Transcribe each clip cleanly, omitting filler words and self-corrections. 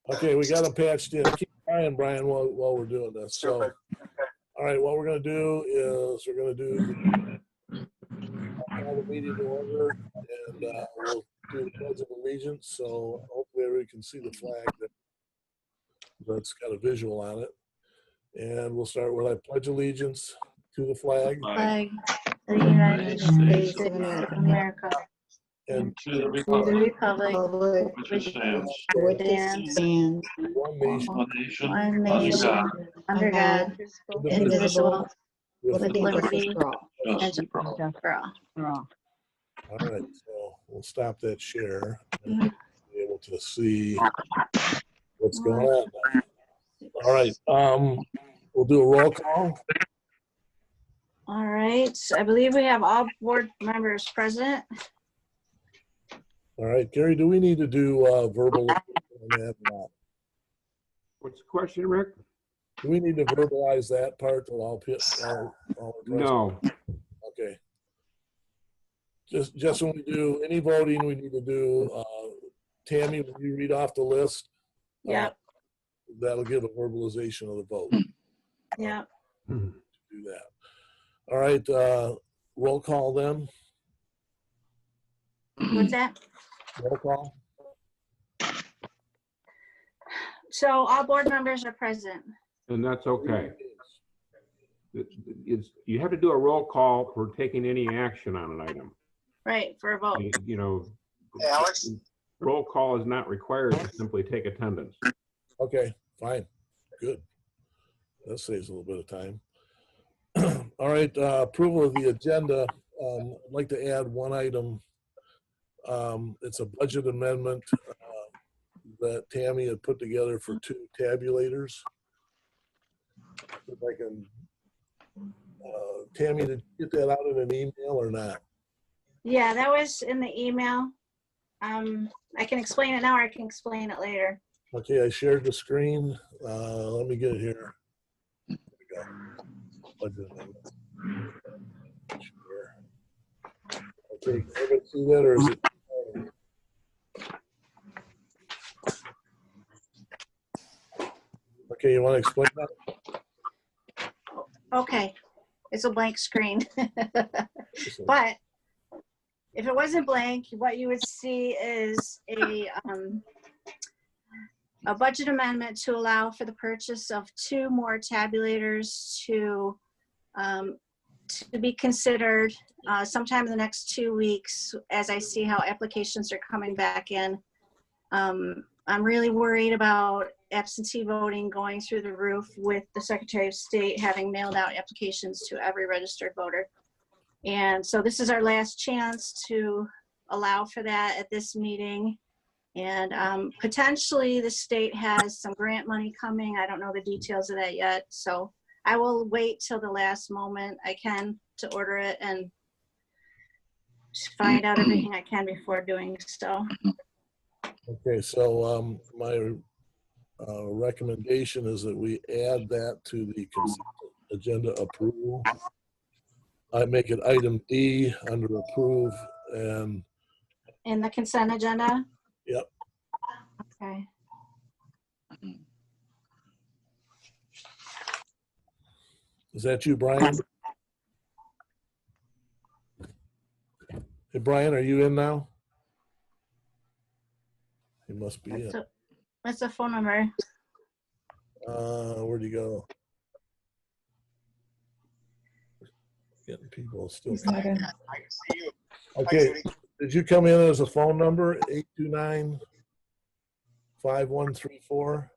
Okay, we got them patched in. Keep trying, Brian, while we're doing this. So, all right, what we're going to do is we're going to do call the meeting to order, and we'll do the Pledge of Allegiance. So hopefully everybody can see the flag that's got a visual on it. And we'll start with I pledge allegiance to the flag. Flag of the United States of America. And to the republic which stands one nation, one nation, one under nation, God, under God, indivisible, with with liberty and justice justice for all. for all. All right, so we'll stop that share and be able to see what's going on now. All right, we'll do a roll call. All right, I believe we have all board members present. All right, Gary, do we need to do verbal on that or not? What's the question, Rick? Do we need to verbalize that part to all No. Okay. Just when we do any voting, we need to do, Tammy, when you read off the list, Yep, that'll give a verbalization of the vote. yep. Do that. All right, roll call then. What's that? Roll call. So all board members are present. And that's okay. You have to do a roll call for taking any action on an item. Right, for a vote. You know, Alex? roll call is not required to simply take attendance. Okay, fine, good. That saves a little bit of time. All right, approval of the agenda. I'd like to add one item. It's a budget amendment that Tammy had put together for 2 tabulators. If I can, Tammy, did you get that out in an email or not? Yeah, that was in the email. I can explain it now or I can explain it later. Okay, I shared the screen. Let me get it here. There we go. Budget amendment. Share. Okay, can everybody see that or is it? Okay, you want to explain that? Okay, it's a blank screen. But if it wasn't blank, what you would see is a budget amendment to allow for the purchase of 2 more tabulators to be considered sometime in the next 2 weeks as I see how applications are coming back in. I'm really worried about absentee voting going through the roof with the Secretary of State having mailed out applications to every registered voter. And so this is our last chance to allow for that at this meeting. And potentially the state has some grant money coming. I don't know the details of that yet. So I will wait till the last moment I can to order it and find out everything I can before doing so. Okay, so my recommendation is that we add that to the consent agenda approval. I make it item D under approve and. In the consent agenda? Yep. Okay. Is that you, Brian? Hey, Brian, are you in now? He must be in. What's the phone number? Where'd you go? Getting people still. I can see you. Okay, did you come in as a phone number, 829-5134?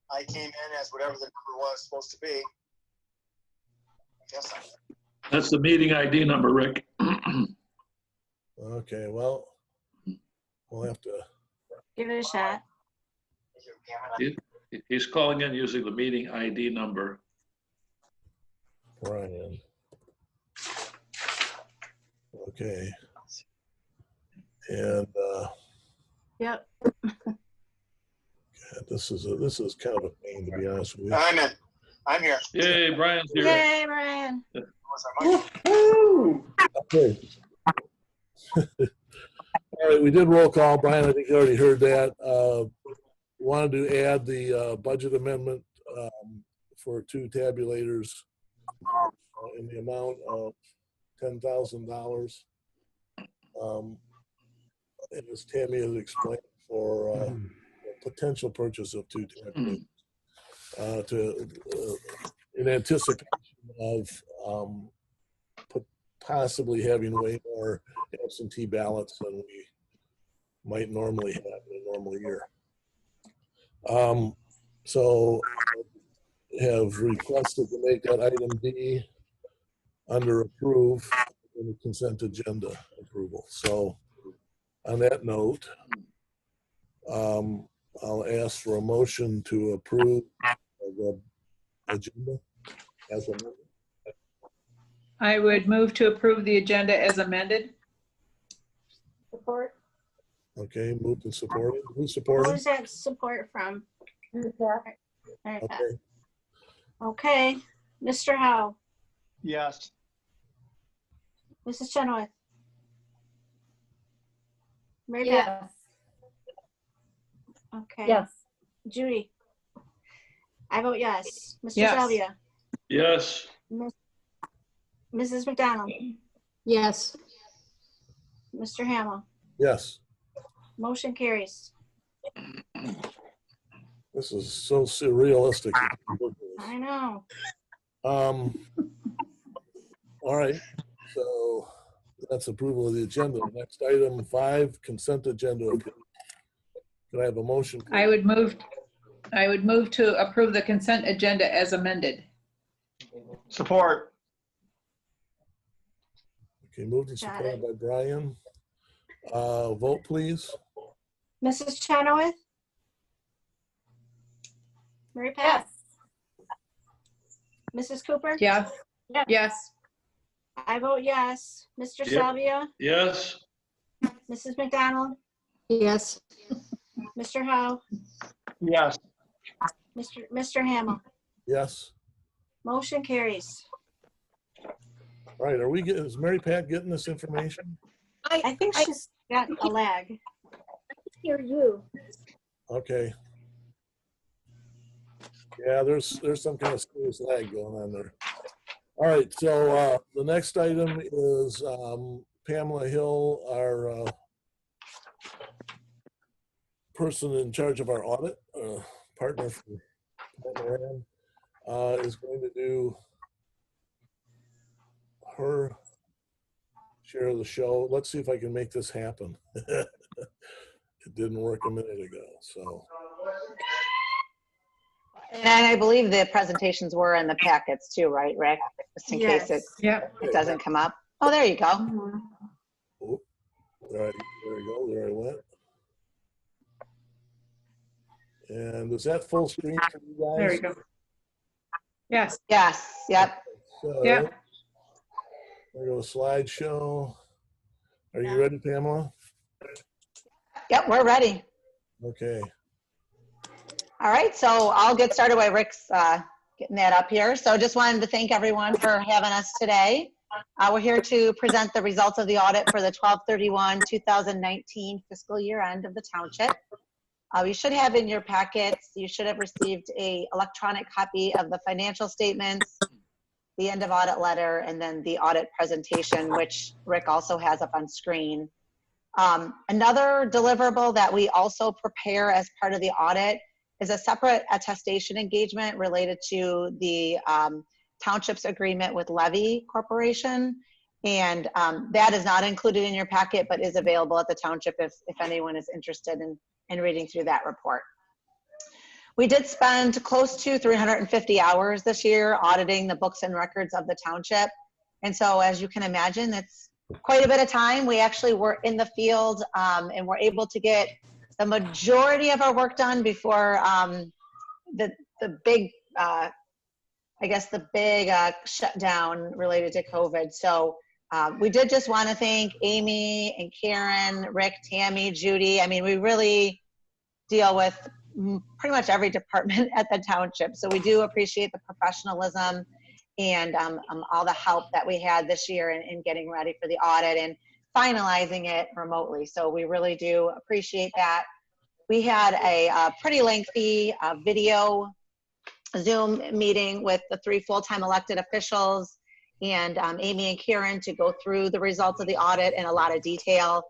I came in as whatever the number was supposed to be. I guess That's the meeting ID number, Rick. Okay, well, we'll have to, Give it a shot. He's calling in using the meeting ID number. Brian. Okay. And Yep. God, this is kind of a pain, to be honest with you. I'm in. I'm here. Yay, Brian's here. Yay, Brian. Okay. All right, we did roll call. Brian, I think you already heard that. wanted to add the budget amendment for 2 tabulators in the amount of $10,000. As Tammy has explained, for potential purchase of 2 tabulators in anticipation of possibly having way more absentee ballots than we might normally have in a normal year. So have requested to make that item D under approve in the consent agenda approval. So on that note, I'll ask for a motion to approve the agenda as amended. I would move to approve the agenda as amended. Support. Okay, moved and supported. Who's supporting? Who's that support from? Okay. Okay, Mr. Howe, Yes. Mrs. Chenoweth. Mary Beth. Yes. Okay. Yes. Judy. I vote yes. Mr. Yes. Salvia. Yes. Mrs. McDonald. Yes. Mr. Hamill. Yes. Motion carries. This is so surrealistic. I know. All right, so that's approval of the agenda. Next item 5, consent agenda. Can I have a motion? I would move to approve the consent agenda as amended. Support. Okay, moved and supported by Brian. Vote, please. Mrs. Chenoweth. Mary Pat. Mrs. Cooper. Yes. Yes. I vote yes. Mr. Yep. Salvia. Yes. Mrs. McDonald. Yes. Mr. Howe. Yes. Mr. Hamill. Yes. Motion carries. All right, is Mary Pat getting this information? I think she's got a lag. Hear you. Okay. Yeah, there's some kind of serious lag going on there. All right, so the next item is Pamela Hill, our person in charge of our audit, partner from Moran, is going to do her share of the show. Let's see if I can make this happen. It didn't work a minute ago, so. And I believe the presentations were in the packets too, right, Rick? Just in case Yep. it doesn't come up. Oh, there you go. Mhm. Oh, there we go. There I went. And is that full screen for you guys? There we go. Yes. Yes, yep. So, Yep. there we go, slideshow. Are you ready, Pamela? Yep, we're ready. Okay. All right, so I'll get started while Rick's getting that up here. So just wanted to thank everyone for having us today. We're here to present the results of the audit for the 12/31/2019 fiscal year end of the township. You should have in your packets, you should have received an electronic copy of the financial statements, the end of audit letter, and then the audit presentation, which Rick also has up on screen. Another deliverable that we also prepare as part of the audit is a separate attestation engagement related to the township's agreement with Levy Corporation. And that is not included in your packet, but is available at the township if anyone is interested in reading through that report. We did spend close to 350 hours this year auditing the books and records of the township. And so as you can imagine, it's quite a bit of time. We actually were in the field and were able to get the majority of our work done before the big, I guess the big shutdown related to COVID. So we did just want to thank Amy and Karen, Rick, Tammy, Judy. I mean, we really deal with pretty much every department at the township. So we do appreciate the professionalism and all the help that we had this year in getting ready for the audit and finalizing it remotely. So we really do appreciate that. we had a pretty lengthy video Zoom meeting with the 3 full-time elected officials and Amy and Karen to go through the results of the audit in a lot of detail.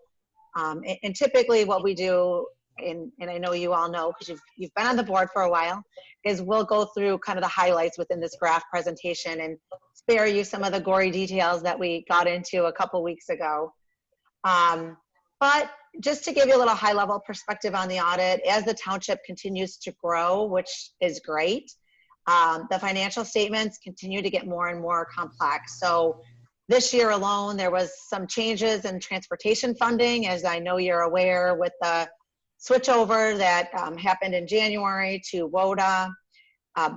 And typically what we do, and I know you all know because you've been on the board for a while, is we'll go through kind of the highlights within this graph presentation and spare you some of the gory details that we got into a couple weeks ago. But just to give you a little high-level perspective on the audit, as the township continues to grow, which is great, the financial statements continue to get more and more complex. So this year alone, there was some changes in transportation funding, as I know you're aware, with the switchover that happened in January to WODA.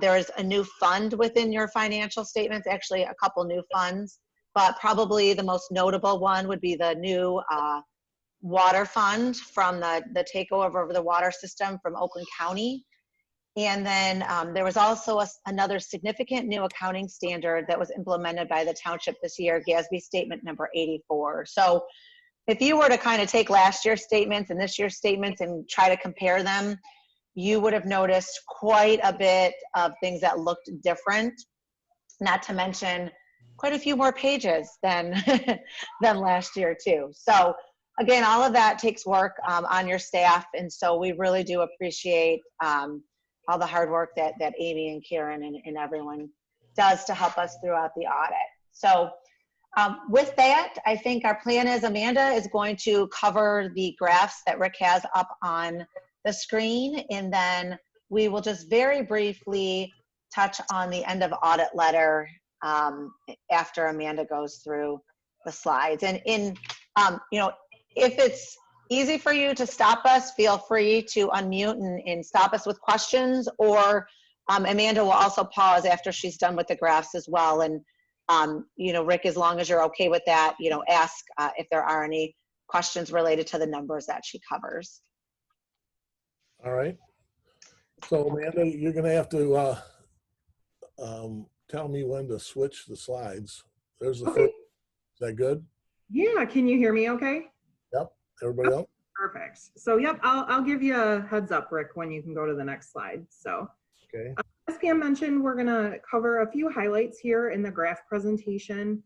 There's a new fund within your financial statements, actually a couple new funds, but probably the most notable one would be the new water fund from the takeover of the water system from Oakland County. And then there was also another significant new accounting standard that was implemented by the township this year, GASB statement number 84. So if you were to kind of take last year's statements and this year's statements and try to compare them, you would have noticed quite a bit of things that looked different, not to mention quite a few more pages than, than last year too. So again, all of that takes work on your staff. And so we really do appreciate all the hard work that Amy and Karen and everyone does to help us throughout the audit. So with that, I think our plan is Amanda is going to cover the graphs that Rick has up on the screen, and then we will just very briefly touch on the end of audit letter after Amanda goes through the slides. And you know, if it's easy for you to stop us, feel free to unmute and stop us with questions, or Amanda will also pause after she's done with the graphs as well. And you know, Rick, as long as you're okay with that, you know, ask if there are any questions related to the numbers that she covers. All right. So Amanda, you're going to have to tell me when to switch the slides. There's the first. Is that good? Yeah, can you hear me okay? Yep. Everybody else? Perfect. So yep, I'll give you a heads up, Rick, when you can go to the next slide. So Okay. as Pam mentioned, we're gonna cover a few highlights here in the graph presentation.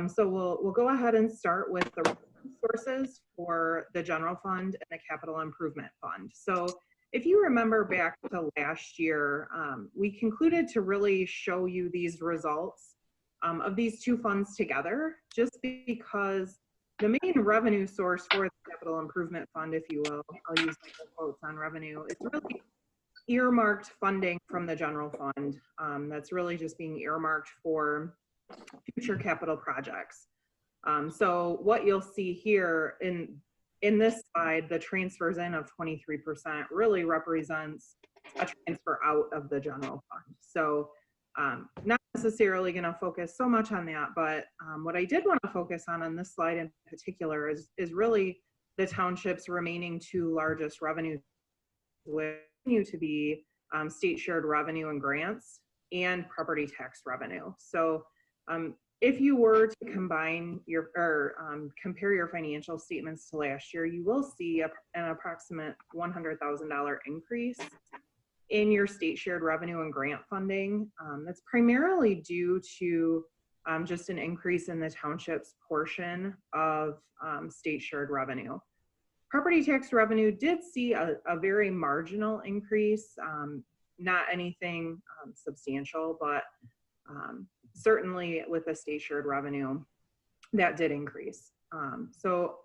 So we'll go ahead and start with the sources for the general fund and the capital improvement fund. So if you remember back to last year, we concluded to really show you these results of these two funds together, just because the main revenue source for the capital improvement fund, if you will, I'll use my quotes on revenue, it's really earmarked funding from the general fund. That's really just being earmarked for future capital projects. So what you'll see here in this slide, the transfers in of 23% really represents a transfer out of the general fund. So not necessarily going to focus so much on that, but what I did want to focus on this slide in particular is really the township's remaining two largest revenue to be state shared revenue and grants and property tax revenue. So if you were to combine your compare your financial statements to last year, you will see an approximate $100,000 increase in your state shared revenue and grant funding. That's primarily due to just an increase in the township's portion of state shared revenue. Property tax revenue did see a very marginal increase, not anything substantial, but certainly with the state shared revenue, that did increase. So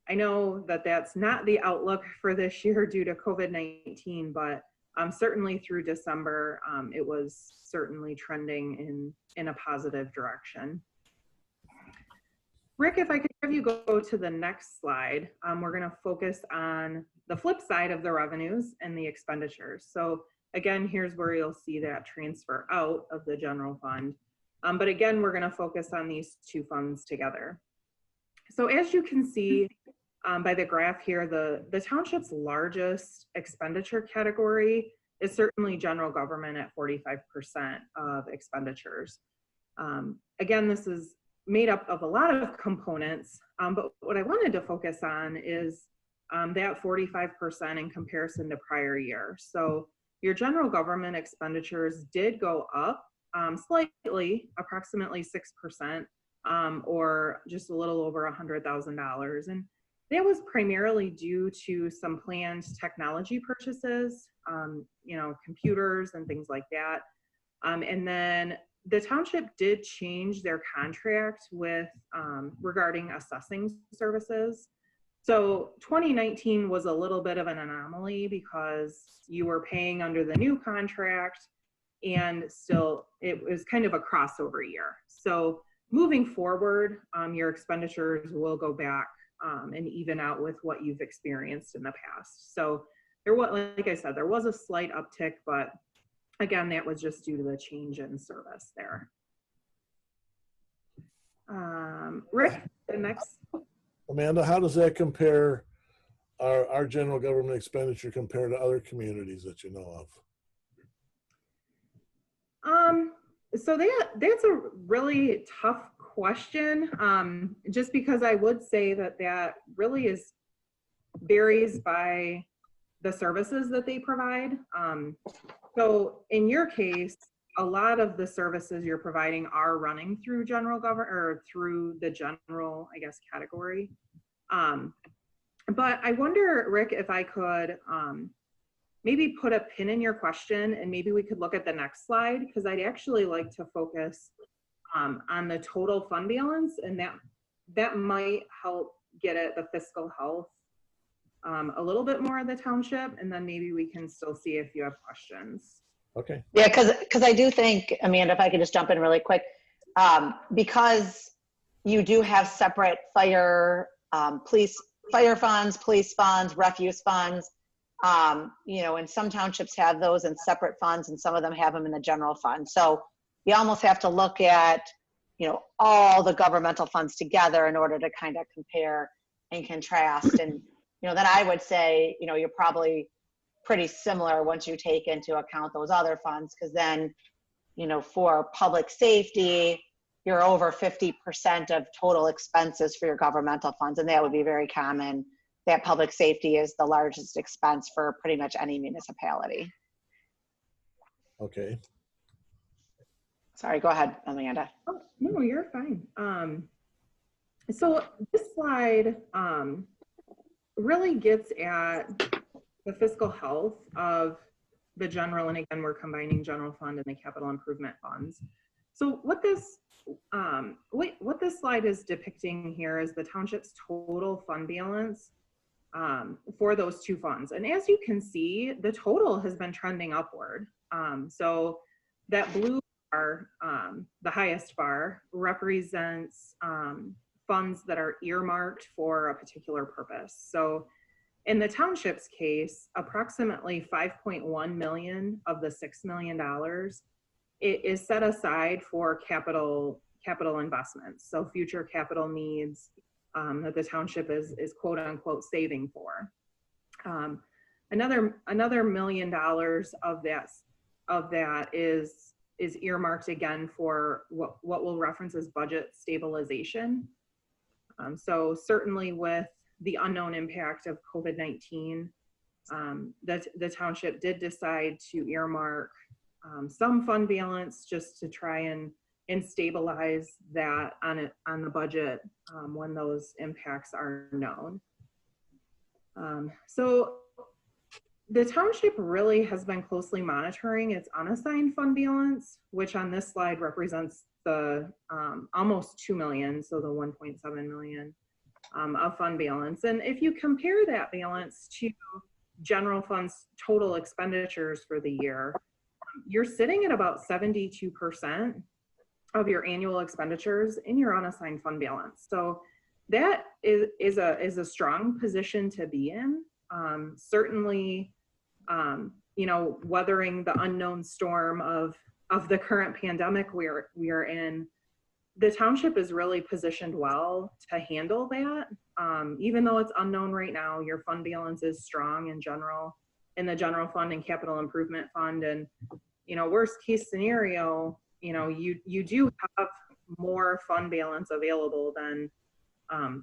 I know that that's not the outlook for this year due to COVID-19, but certainly through December, it was certainly trending in a positive direction. Rick, if I could have you go to the next slide, we're going to focus on the flip side of the revenues and the expenditures. So again, here's where you'll see that transfer out of the general fund. But again, we're going to focus on these two funds together. So as you can see by the graph here, the township's largest expenditure category is certainly general government at 45% of expenditures. Again, this is made up of a lot of components, but what I wanted to focus on is that 45% in comparison to prior year. So your general government expenditures did go up slightly, approximately 6%, or just a little over $100,000. And that was primarily due to some planned technology purchases, computers and things like that. And then the township did change their contract with regarding assessing services. So 2019 was a little bit of an anomaly because you were paying under the new contract and still it was kind of a crossover year. So moving forward, your expenditures will go back and even out with what you've experienced in the past. So there was, like I said, there was a slight uptick, but again, that was just due to the change in service there. Rick, the next. Amanda, how does that compare, our general government expenditure compared to other communities that you know of? So that's a really tough question, just because I would say that really varies by the services that they provide. So in your case, a lot of the services you're providing are running through general government or through the general, I guess, category. But I wonder, Rick, if I could maybe put a pin in your question and maybe we could look at the next slide, because I'd actually like to focus on the total fund balance, and that might help get at the fiscal health a little bit more of the township, and then maybe we can still see if you have questions. Okay. Yeah, because I do think, Amanda, if I could just jump in really quick, because you do have separate fire funds, police funds, refuse funds, and some townships have those in separate funds and some of them have them in the general fund. So you almost have to look at, all the governmental funds together in order to kind of compare and contrast. And, then I would say, you're probably pretty similar once you take into account those other funds, because then, for public safety, you're over 50% of total expenses for your governmental funds. And that would be very common, that public safety is the largest expense for pretty much any municipality. Okay. Sorry, go ahead, Amanda. Oh, no, you're fine. So this slide really gets at the fiscal health of the general, and again, we're combining general fund and the capital improvement funds. So what this slide is depicting here is the township's total fund balance for those two funds. And as you can see, the total has been trending upward. So that blue bar, the highest bar, represents funds that are earmarked for a particular purpose. So in the township's case, approximately 5.1 million of the $6 million is set aside for capital investments. So future capital needs that the township is quote unquote saving for. Another $1 million of that is earmarked again for what we'll reference as budget stabilization. So certainly with the unknown impact of COVID-19, the township did decide to earmark some fund balance just to try and stabilize that on the budget when those impacts are known. So the township really has been closely monitoring its unassigned fund balance, which on this slide represents the almost 2 million, so the 1.7 million of fund balance. And if you compare that balance to general fund's total expenditures for the year, you're sitting at about 72% of your annual expenditures in your unassigned fund balance. So that is a strong position to be in. Certainly, weathering the unknown storm of the current pandemic we are in, the township is really positioned well to handle that. Even though it's unknown right now, your fund balance is strong in general, in the general fund and capital improvement fund. And, worst case scenario, you do have more fund balance available than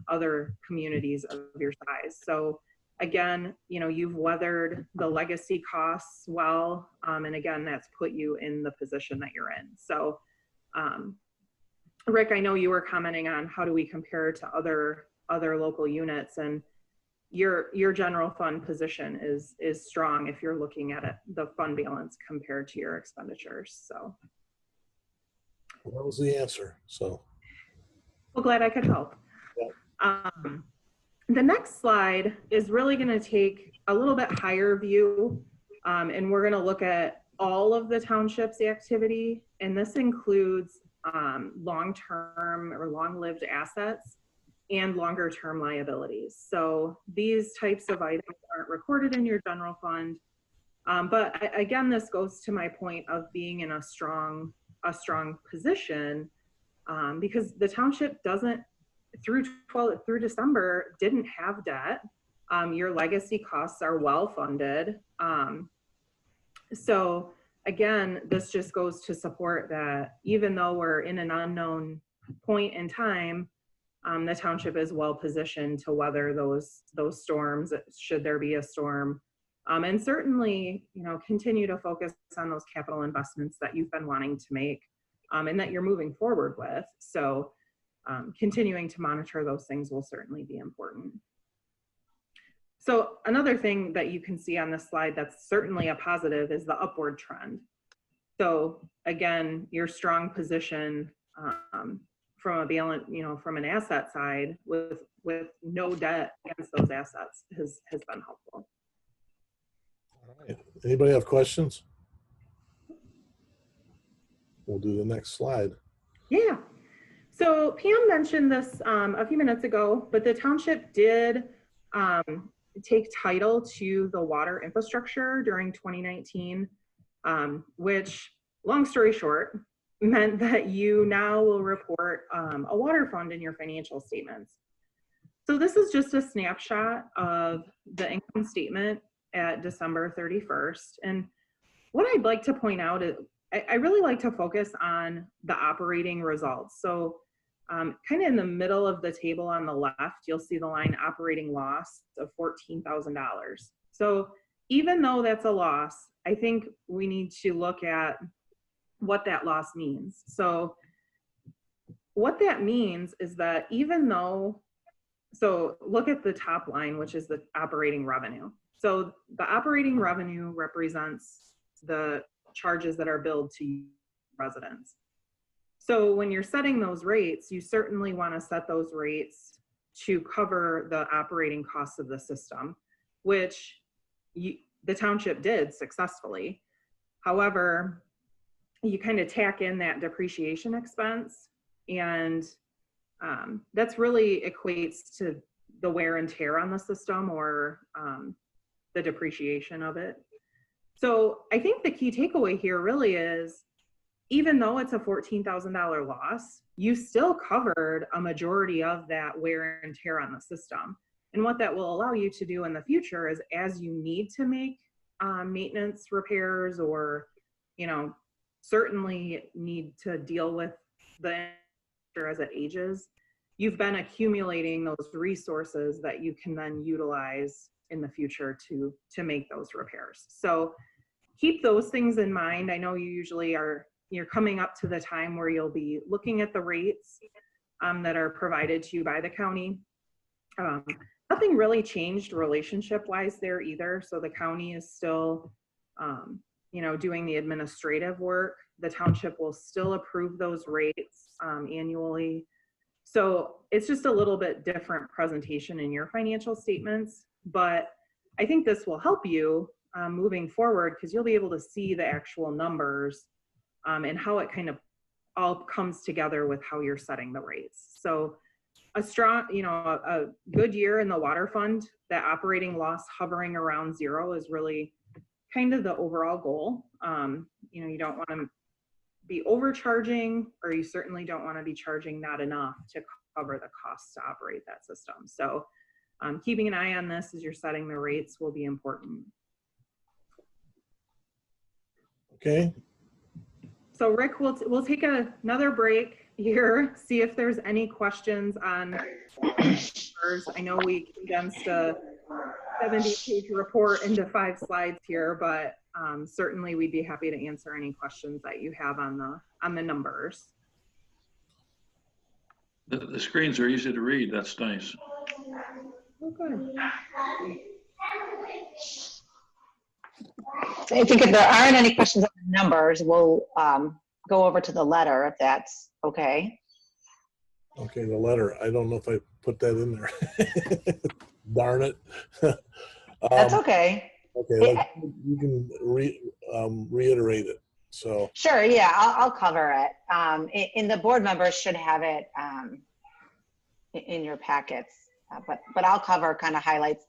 other communities of your size. So again, you've weathered the legacy costs well. And again, that's put you in the position that you're in. So, Rick, I know you were commenting on how do we compare to other local units, and your general fund position is strong if you're looking at it, the fund balance compared to your expenditures. So Well, that was the answer. So, well, glad I could help. The next slide is really going to take a little bit higher view, and we're going to look at all of the township's activity, and this includes long-term or long-lived assets and longer-term liabilities. So these types of items aren't recorded in your general fund, but again, this goes to my point of being in a strong position, because the township doesn't, through December, didn't have debt. Your legacy costs are well funded. So again, this just goes to support that even though we're in an unknown point in time, the township is well positioned to weather those storms, should there be a storm. And certainly, continue to focus on those capital investments that you've been wanting to make, and that you're moving forward with. So continuing to monitor those things will certainly be important. So another thing that you can see on this slide that's certainly a positive is the upward trend. So again, your strong position from a balance, from an asset side with no debt against those assets has been helpful. all right. Anybody have questions? We'll do the next slide. Yeah. So Pam mentioned this a few minutes ago, but the township did take title to the water infrastructure during 2019, which, long story short, meant that you now will report a water fund in your financial statements. So this is just a snapshot of the income statement at December 31st. And what I'd like to point out is I really like to focus on the operating results. So kind of in the middle of the table on the left, you'll see the line operating loss of $14,000. So even though that's a loss, I think we need to look at what that loss means. So what that means is that even though, so look at the top line, which is the operating revenue. So the operating revenue represents the charges that are billed to residents. So when you're setting those rates, you certainly want to set those rates to cover the operating costs of the system, which the township did successfully. However, you kind of tack in that depreciation expense, and that's really equates to the wear and tear on the system, or the depreciation of it. So I think the key takeaway here really is, even though it's a $14,000 loss, you still covered a majority of that wear and tear on the system. And what that will allow you to do in the future is, as you need to make maintenance repairs, or certainly need to deal with the infrastructure as it ages, you've been accumulating those resources that you can then utilize in the future to make those repairs. So keep those things in mind. I know you usually you're coming up to the time where you'll be looking at the rates that are provided to you by the county. Nothing really changed relationship-wise there either. So the county is still, doing the administrative work. The township will still approve those rates annually. So it's just a little bit different presentation in your financial statements, but I think this will help you moving forward, because you'll be able to see the actual numbers and how it kind of all comes together with how you're setting the rates. So a strong, a good year in the water fund, that operating loss hovering around zero is really kind of the overall goal. You don't want to be overcharging, or you certainly don't want to be charging not enough to cover the costs to operate that system. So keeping an eye on this as you're setting the rates will be important. Okay. So Rick, we'll take another break here, see if there's any questions on numbers. I know we condensed a 70-page report into 5 slides here, but certainly we'd be happy to answer any questions that you have on the numbers. The screens are easy to read. That's nice. Oh, good. So I think if there aren't any questions on the numbers, we'll go over to the letter if that's okay. Okay, the letter. I don't know if I put that in there. Darn it. That's okay. Okay, you can reiterate it. So Sure, yeah, I'll cover it. And the board members should have it in your packets, but I'll cover kind of highlights.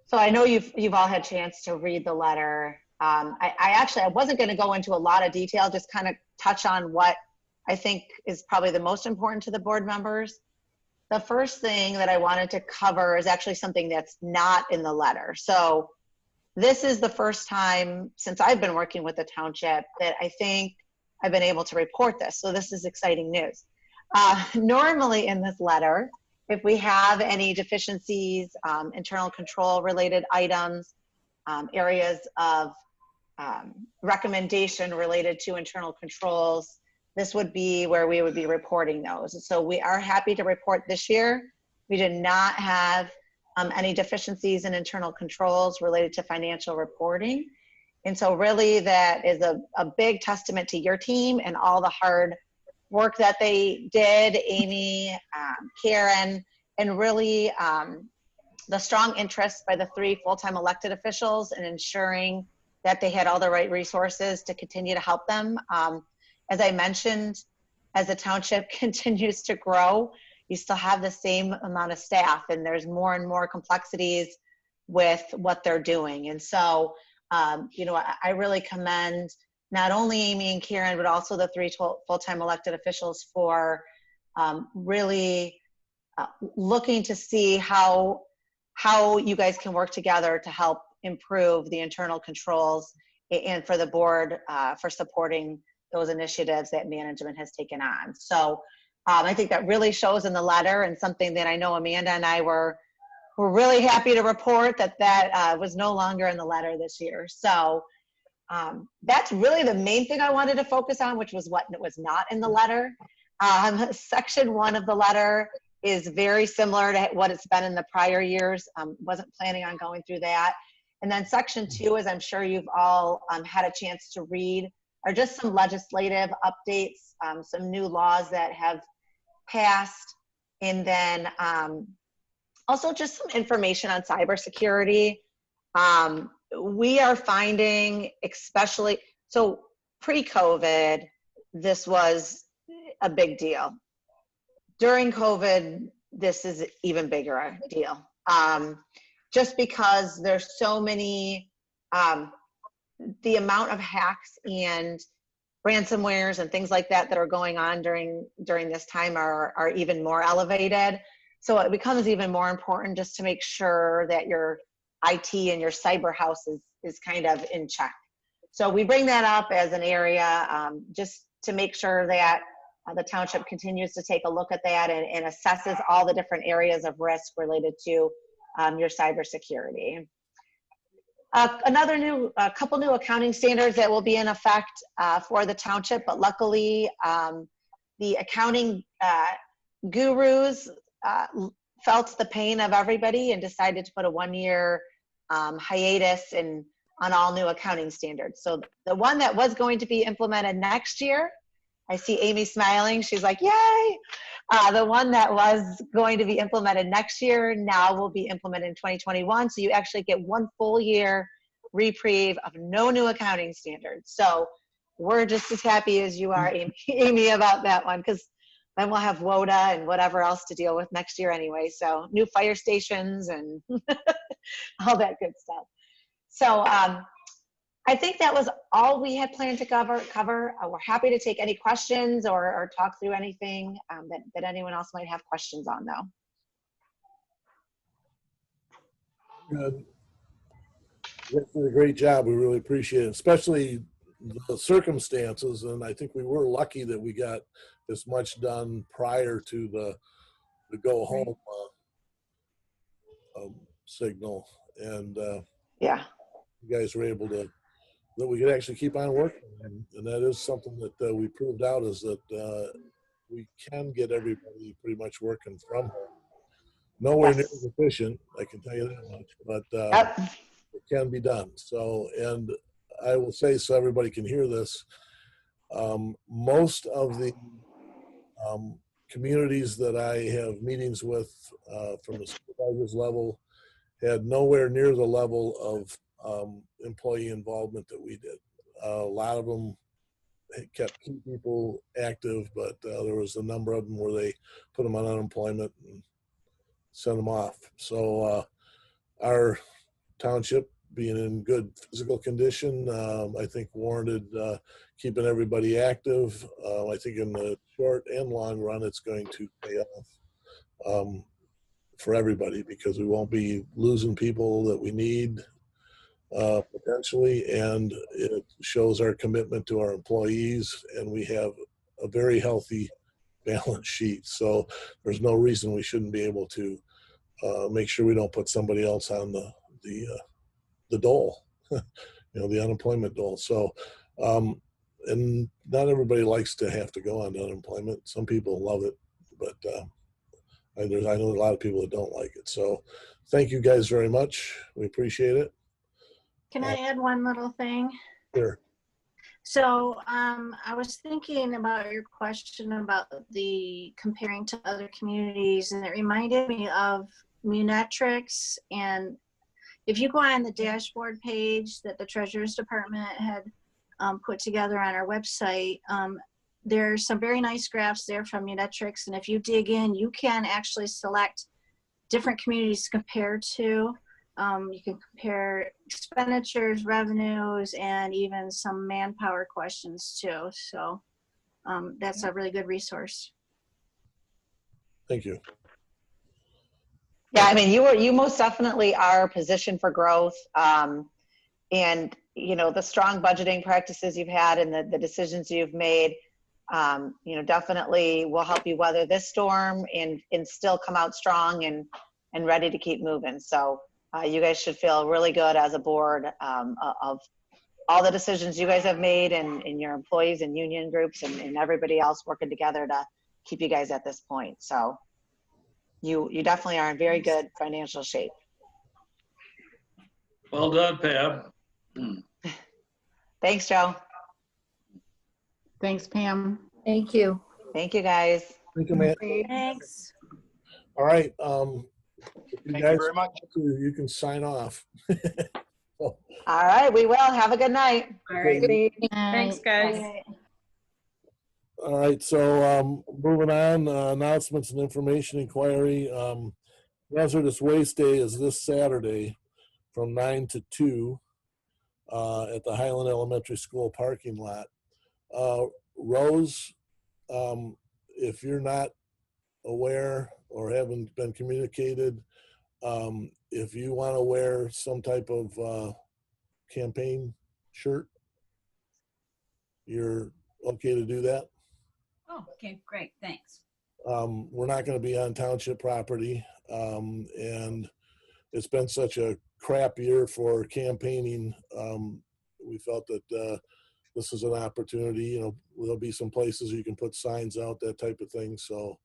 So I know you've all had a chance to read the letter. I wasn't going to go into a lot of detail, just kind of touch on what I think is probably the most important to the board members. The first thing that I wanted to cover is actually something that's not in the letter. So this is the first time since I've been working with the township that I think I've been able to report this. So this is exciting news. Normally in this letter, if we have any deficiencies, internal control related items, areas of recommendation related to internal controls, this would be where we would be reporting those. So we are happy to report this year. We did not have any deficiencies in internal controls related to financial reporting. And so really that is a big testament to your team and all the hard work that they did, Amy, Karen, and really the strong interest by the 3 full-time elected officials in ensuring that they had all the right resources to continue to help them. As I mentioned, as the township continues to grow, you still have the same amount of staff and there's more and more complexities with what they're doing. And so, I really commend not only Amy and Karen, but also the 3 full-time elected officials for really looking to see how you guys can work together to help improve the internal controls, and for the board for supporting those initiatives that management has taken on. So I think that really shows in the letter, and something that I know Amanda and I were really happy to report that was no longer in the letter this year. So that's really the main thing I wanted to focus on, which was what was not in the letter. Section 1 of the letter is very similar to what it's been in the prior years. Wasn't planning on going through that. And then section 2, as I'm sure you've all had a chance to read, are just some legislative updates, some new laws that have passed, and then also just some information on cybersecurity. We are finding, especially, so pre-COVID, this was a big deal. During COVID, this is even bigger a deal. Just because there's so many, the amount of hacks and ransomwares and things like that that are going on during this time are even more elevated. So it becomes even more important just to make sure that your IT and your cyber house is kind of in check. So we bring that up as an area just to make sure that the township continues to take a look at that and assesses all the different areas of risk related to your cybersecurity. A couple new accounting standards that will be in effect for the township, but luckily the accounting gurus felt the pain of everybody and decided to put a 1-year hiatus on all new accounting standards. So the one that was going to be implemented next year, I see Amy smiling, she's like, yay! The one that was going to be implemented next year now will be implemented in 2021. So you actually get 1 full year reprieve of no new accounting standards. So we're just as happy as you are, Amy, about that one, because then we'll have WODA and whatever else to deal with next year anyway. So new fire stations and all that good stuff. So I think that was all we had planned to cover. We're happy to take any questions or talk through anything that anyone else might have questions on, though. good. You did a great job. We really appreciate it, especially the circumstances. And I think we were lucky that we got this much done prior to the go home signal. and Yeah. you guys were able to, that we could actually keep on working. And that is something that we proved out, is that we can get everybody pretty much working from home. Nowhere near Yes. as efficient, I can tell you that much, but Yep. it can be done. So, and I will say, so everybody can hear this, most of the communities that I have meetings with from the supervisor's level had nowhere near the level of employee involvement that we did. A lot of them kept key people active, but there was a number of them where they put them on unemployment and sent them off. So our township, being in good physical condition, I think warranted keeping everybody active. I think in the short and long run, it's going to pay off for everybody, because we won't be losing people that we need potentially, and it shows our commitment to our employees, and we have a very healthy balance sheet. So there's no reason we shouldn't be able to make sure we don't put somebody else on the dole, the unemployment dole. So, and not everybody likes to have to go on unemployment. Some people love it, but I know a lot of people that don't like it. So thank you guys very much. We appreciate it. Can I add one little thing? Sure. So I was thinking about your question about the comparing to other communities, and it reminded me of Munetrics. And if you go on the dashboard page that the Treasurer's Department had put together on our website, there's some very nice graphs there from Munetrics. And if you dig in, you can actually select different communities to compare to. You can compare expenditures, revenues, and even some manpower questions too. So that's a really good resource. Thank you. Yeah, I mean, you most definitely are positioned for growth. And, the strong budgeting practices you've had and the decisions you've made, definitely will help you weather this storm and still come out strong and ready to keep moving. So you guys should feel really good as a board of all the decisions you guys have made, and your employees and union groups and everybody else working together to keep you guys at this point. So you definitely are in very good financial shape. Well done, Pam. Thanks, Joe. Thanks, Pam. Thank you. Thank you, guys. Thank you, man. Thanks. All right. Thank you very much. You can sign off. All right, we will. Have a good night. All right. Thanks, guys. Okay. All right, so moving on, announcements and information inquiry. Hazardous Waste Day is this Saturday from 9 to 2 at the Highland Elementary School parking lot. Rose, if you're not aware or haven't been communicated, if you want to wear some type of campaign shirt, you're okay to do that. Oh, okay, great, thanks. We're not going to be on township property, and it's been such a crap year for campaigning. We felt that this is an opportunity. There'll be some places you can put signs out, that type of thing. So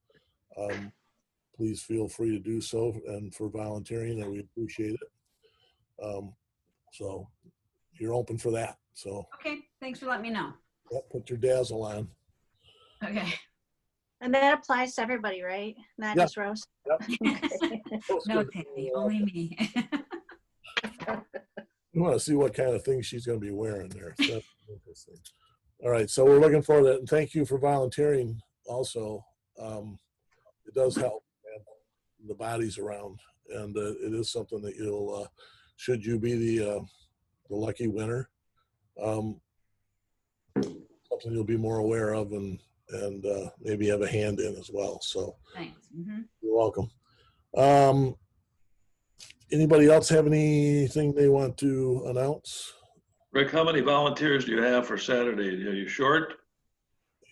please feel free to do so, and for volunteering, and we appreciate it. So you're open for that. So Okay, thanks for letting me know. put your dazzle on. Okay. And that applies to everybody, right? Not Yeah. just Rose. No, Tammy, only me. You want to see what kind of things she's going to be wearing there. So that's interesting. All right, so we're looking forward to that, and thank you for volunteering. Also, it does help have the bodies around, and it is something that you'll, should you be the lucky winner, something you'll be more aware of, and maybe have a hand in as well. So Thanks. you're welcome. Anybody else have anything they want to announce? Rick, how many volunteers do you have for Saturday? Are you short?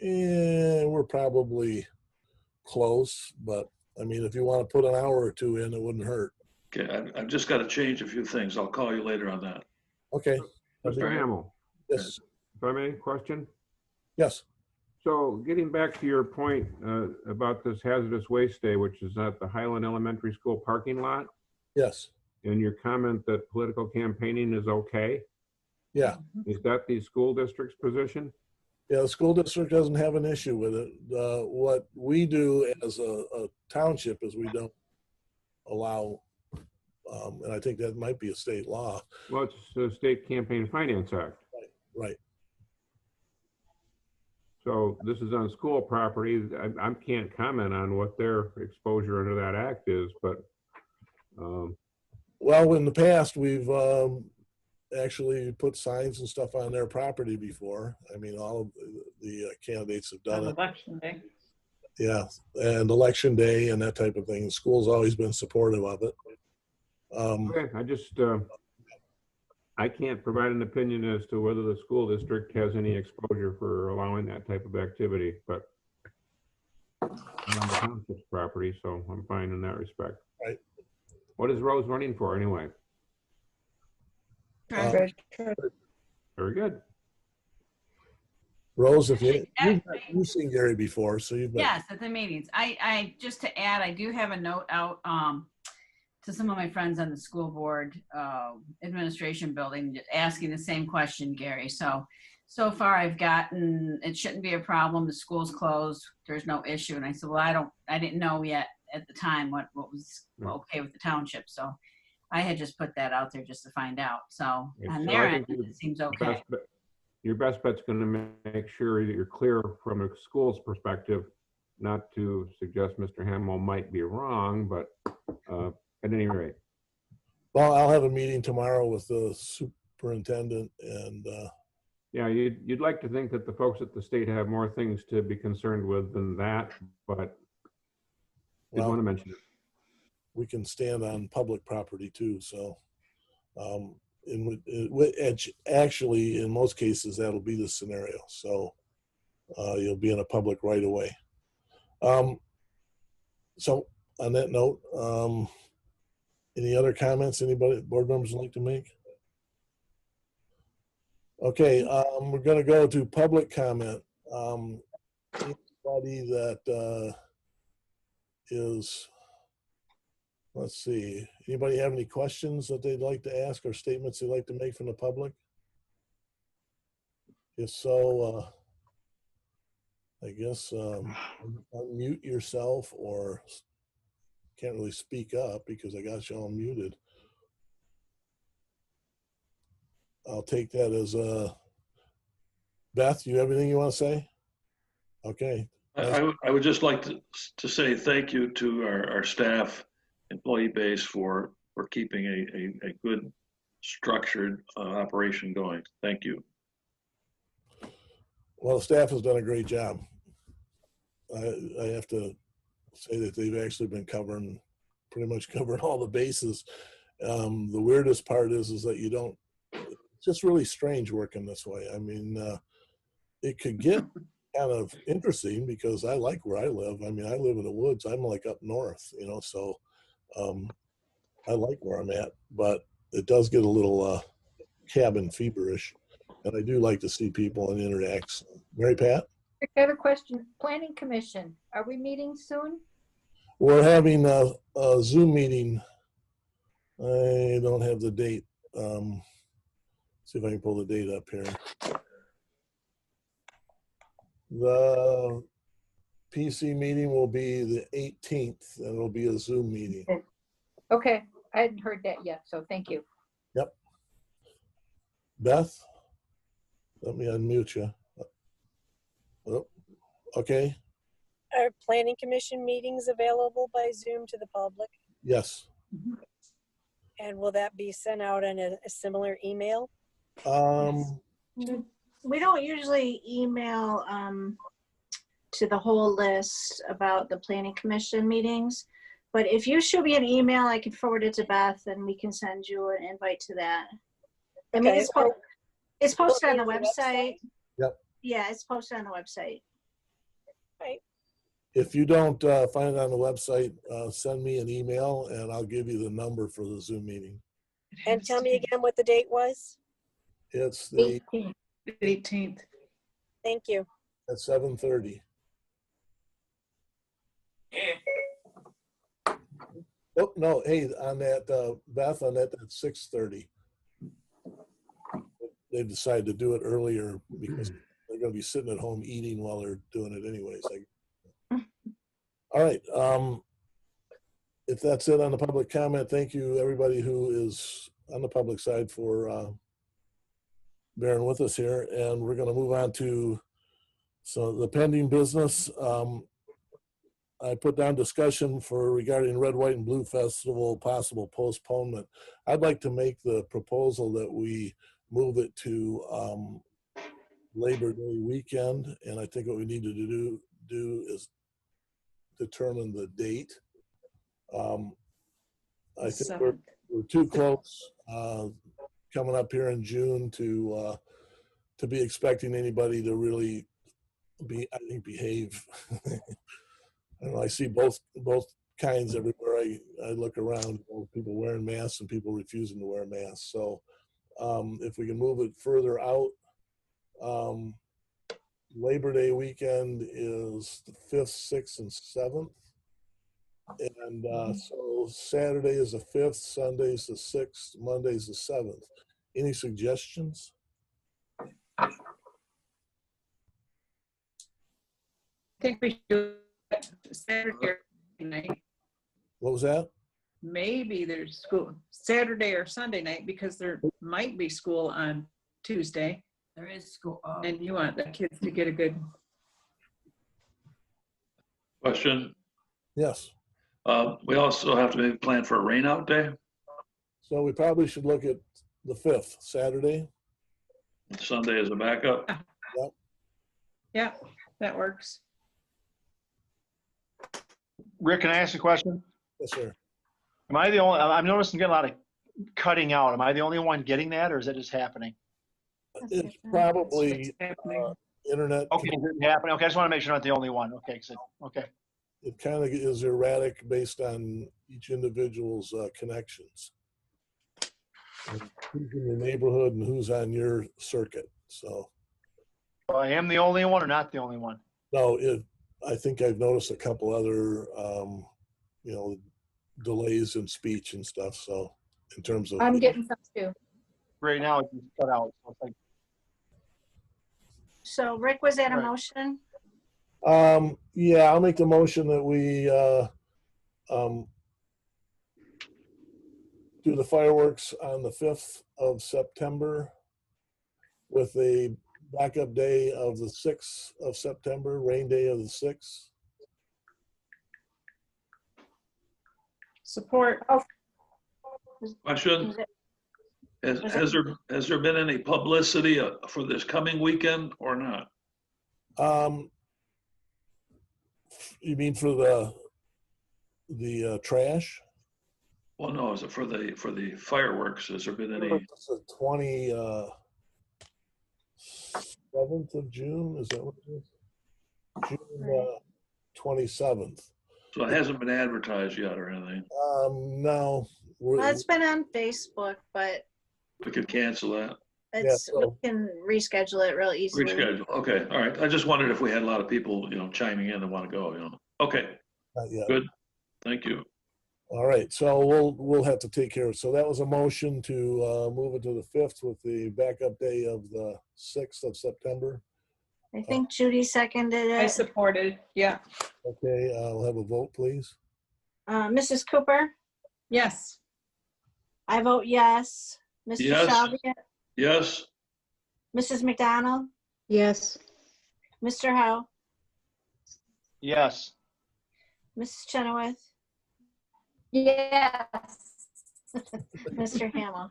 Yeah, we're probably close, but I mean, if you want to put an hour or two in, it wouldn't hurt. Okay, I've just got to change a few things. I'll call you later on that. Okay. Mr. Hamel, Yes, if I may, question? yes, So getting back to your point about this hazardous waste day, which is at the Highland Elementary School parking lot, yes, and your comment that political campaigning is okay, yeah. is that the school district's position? Yeah, the school district doesn't have an issue with it. What we do as a township is we don't allow, and I think that might be a state law. Well, it's the State Campaign Finance Act. Right. So this is on school property. I can't comment on what their exposure under that act is, but Well, in the past, we've actually put signs and stuff on their property before. I mean, all of the candidates have done On it. election day. Yeah, and election day and that type of thing. The school's always been supportive of it. okay, I can't provide an opinion as to whether the school district has any exposure for allowing that type of activity, but I'm on the township's property, so I'm fine in that respect. Right. What is Rose running for anyway? Uh, Very good. Rose, if you've seen Gary before, so you've been. Yes, at the meetings. I just to add, I do have a note out to some of my friends on the school board administration building asking the same question, Gary. So far I've gotten, it shouldn't be a problem. The school's closed. There's no issue. And I said, well, I didn't know yet at the time what was okay with the township. So I had just put that out there just to find out. So on So their I end, think it seems okay. Your best bet's going to make sure that you're clear from a school's perspective, not to suggest Mr. Hamill might be wrong, but at any rate. Well, I'll have a meeting tomorrow with the superintendent and Yeah, you'd like to think that the folks at the state have more things to be concerned with than that, but did want to mention it. we can stand on public property too. So actually, in most cases, that'll be the scenario. So you'll be in a public right away. So on that note, any other comments anybody, board members would like to make? Okay, we're going to go to public comment. Anybody that is, let's see, anybody have any questions that they'd like to ask or statements they'd like to make from the public? If so, I guess unmute yourself or can't really speak up because I got you all muted. I'll take that as Beth, you have anything you want to say? Okay. I would just like to say thank you to our staff, employee base for keeping a good structured operation going. Thank you. Well, the staff has done a great job. I have to say that they've actually been pretty much covering all the bases. The weirdest part is that you don't, it's just really strange working this way. I mean, it could get kind of interesting because I like where I live. I mean, I live in the woods. I'm like up north, so I like where I'm at, but it does get a little cabin feverish. And I do like to see people and interact. Mary Pat? I have a question. Planning Commission, are we meeting soon? We're having a Zoom meeting. I don't have the date. See if I can pull the date up here. The PC meeting will be the 18th, and it'll be a Zoom meeting. Okay, I hadn't heard that yet, so thank you. Yep. Beth, let me unmute you. Oh, okay. Are planning commission meetings available by Zoom to the public? Yes. And will that be sent out in a similar email? We don't usually email to the whole list about the planning commission meetings, but if you shoot me an email, I can forward it to Beth and we can send you an invite to that. I mean, it's posted on the website. Yep. Yeah, it's posted on the website. Right. If you don't find it on the website, send me an email and I'll give you the number for the Zoom meeting. And tell me again what the date was. It's the 18th. Thank you. at 7:30. Oh, no, hey, on that, Beth, on that, at 6:30. They decided to do it earlier because they're gonna be sitting at home eating while they're doing it anyways. All right, if that's it on the public comment, thank you, everybody who is on the public side for bearing with us here. And we're gonna move on to, so the pending business. I put down discussion for regarding Red, White, and Blue Festival, possible postponement. I'd like to make the proposal that we move it to Labor Day weekend, and I think what we need to do is determine the date. I think we're too close coming up here in June to be expecting anybody to really behave. I don't know, I see both kinds everywhere I look around, people wearing masks and people refusing to wear masks. So if we can move it further out, Labor Day weekend is the 5th, 6th, and 7th. And so Saturday is the 5th, Sunday is the 6th, Monday is the 7th. Any suggestions? I think we should do it Saturday or night. What was that? Maybe there's school Saturday or Sunday night because there might be school on Tuesday. There is school. And you want the kids to get a good. Question. Yes. We also have to maybe plan for a rain out day. So we probably should look at the 5th, Saturday. Sunday as a backup. Yep. Yeah, that works. Rick, can I ask a question? Yes, sir. Am I the only, I'm noticing getting a lot of cutting out. Am I the only one getting that, or is that just happening? It's probably internet. Okay, it's happening. Okay, I just want to make sure I'm not the only one. Okay, okay. It kind of is erratic based on each individual's connections. And who's in your neighborhood and who's on your circuit. So. Well, I am the only one or not the only one? No, I think I've noticed a couple other, delays in speech and stuff. So in terms of. I'm getting some too. Right now it's just cut out. So, it's like, So Rick, was that a motion? Yeah, I'll make the motion that we do the fireworks on the 5th of September with a backup day of the 6th of September, rain day of the 6th. Support. Question. Has there been any publicity for this coming weekend or not? You mean for the trash? Well, no. Is it for the fireworks? Has there been any? It's the 27th of June. Is that what it is? June 27th. So it hasn't been advertised yet or anything. No. Well, it's been on Facebook, but We could cancel that. we can reschedule it real easily. Reschedule. Okay. All right. I just wondered if we had a lot of people, chiming in and want to go. Okay. Not yet. Good. Thank you. All right, so we'll have to take care of it. So that was a motion to move it to the 5th with the backup day of the 6th of September. I think Judy seconded it. I supported. Yeah. Okay, we'll have a vote, please. Mrs. Cooper? Yes. I vote yes. Mr. Yes. Shalvia? Yes. Mrs. McDonald? Yes. Mr. Howe? yes. Mrs. Chenoweth? Yes. Mr. Hamill?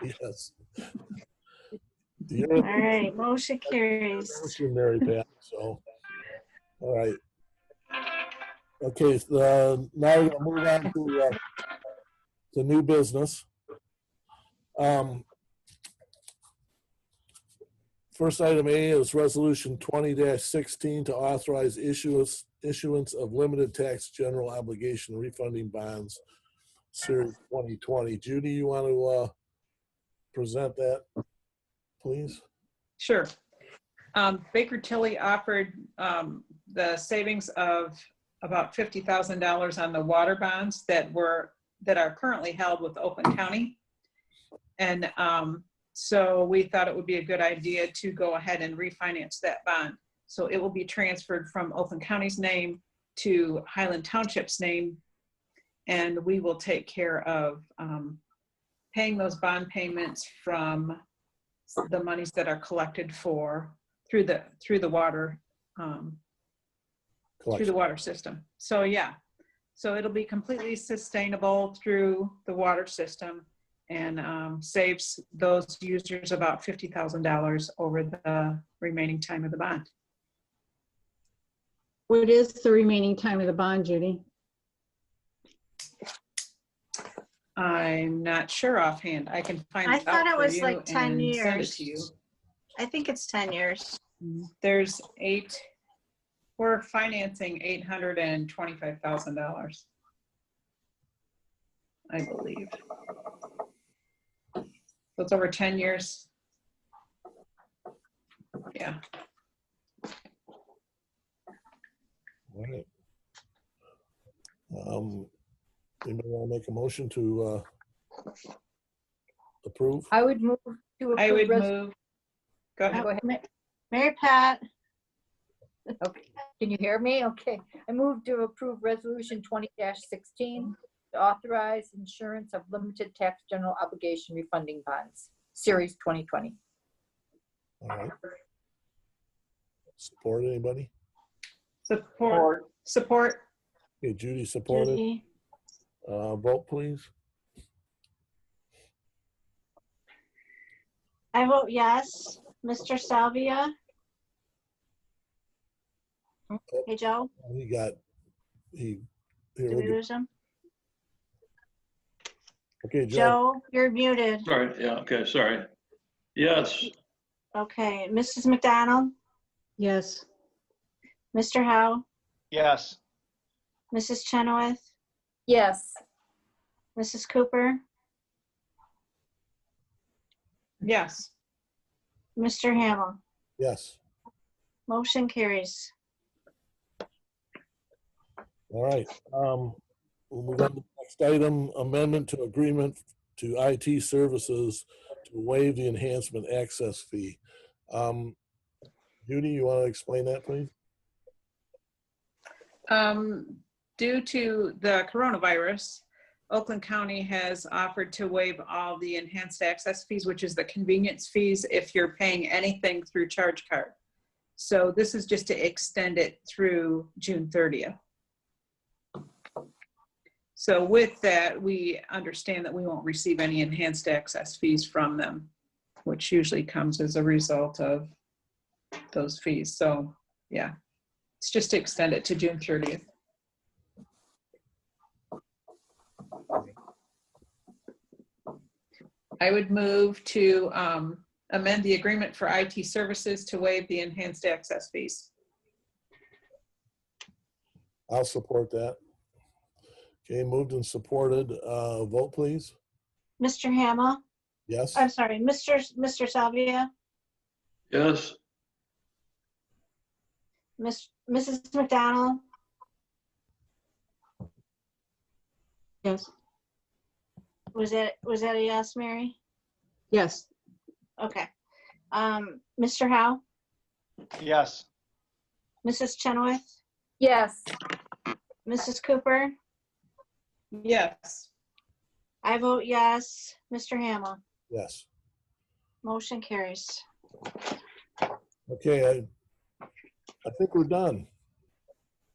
Yes. All right, motion carries. You're Mary Pat, so, all right. Okay, now we're gonna move on to new business. First item A is resolution 20-16 to authorize issuance of limited tax general obligation refunding bonds, series 2020. Judy, you want to present that, please? Sure. Baker Tilly offered the savings of about $50,000 on the water bonds that are currently held with Oakland County. And so we thought it would be a good idea to go ahead and refinance that bond. So it will be transferred from Oakland County's name to Highland Township's name, and we will take care of paying those bond payments from the monies that are collected through the water system. So yeah, so it'll be completely sustainable through the water system, and saves those users about $50,000 over the remaining time of the bond. What is the remaining time of the bond, Judy? I'm not sure offhand. I can find I it thought out it for was you like 10 and years. send it to you. I think it's 10 years. There's we're financing $825,000, I believe. So it's over 10 years. Yeah. All right. Anybody want to make a motion to approve? I would move to approve. I would move. Go ahead. Go ahead. Mary Pat, Okay. Can you hear me? Okay. I move to approve resolution 20-16 to authorize insurance of limited tax general obligation refunding bonds, series 2020. All right. Support, anybody? Support. Okay, Judy supported. Judy, Vote, please. I vote yes. Mr. Salvia? Hey, Joe, Here did we we go. lose him? Okay, Joe. Joe, you're muted. Sorry, yeah, okay, sorry. Yes, Okay, Mrs. McDonald, Yes. Mr. Howe, Yes. Mrs. Chenoweth, Yes. Mrs. Cooper, Yes. Mr. Hamel. Yes. Motion carries. All right. We'll move on to the next item, amendment to agreement to IT services to waive the enhancement access fee. Judy, you want to explain that, please? Due to the coronavirus, Oakland County has offered to waive all the enhanced access fees, which is the convenience fees if you're paying anything through charge card. So this is just to extend it through June 30th. So with that, we understand that we won't receive any enhanced access fees from them, which usually comes as a result of those fees. So yeah, it's just to extend it to June 30th. I would move to amend the agreement for IT services to waive the enhanced access fees. I'll support that. Okay, moved and supported. Vote, please. Mr. Hamel, Yes. I'm sorry, Mr. Salvia, yes, Mrs. McDonald, Yes. was that a yes, Mary? Yes. Okay. Mr. Howe, Yes. Mrs. Chenoweth, Yes. Mrs. Cooper, Yes. I vote yes. Mr. Hamel, Yes. motion carries. Okay, I think we're done.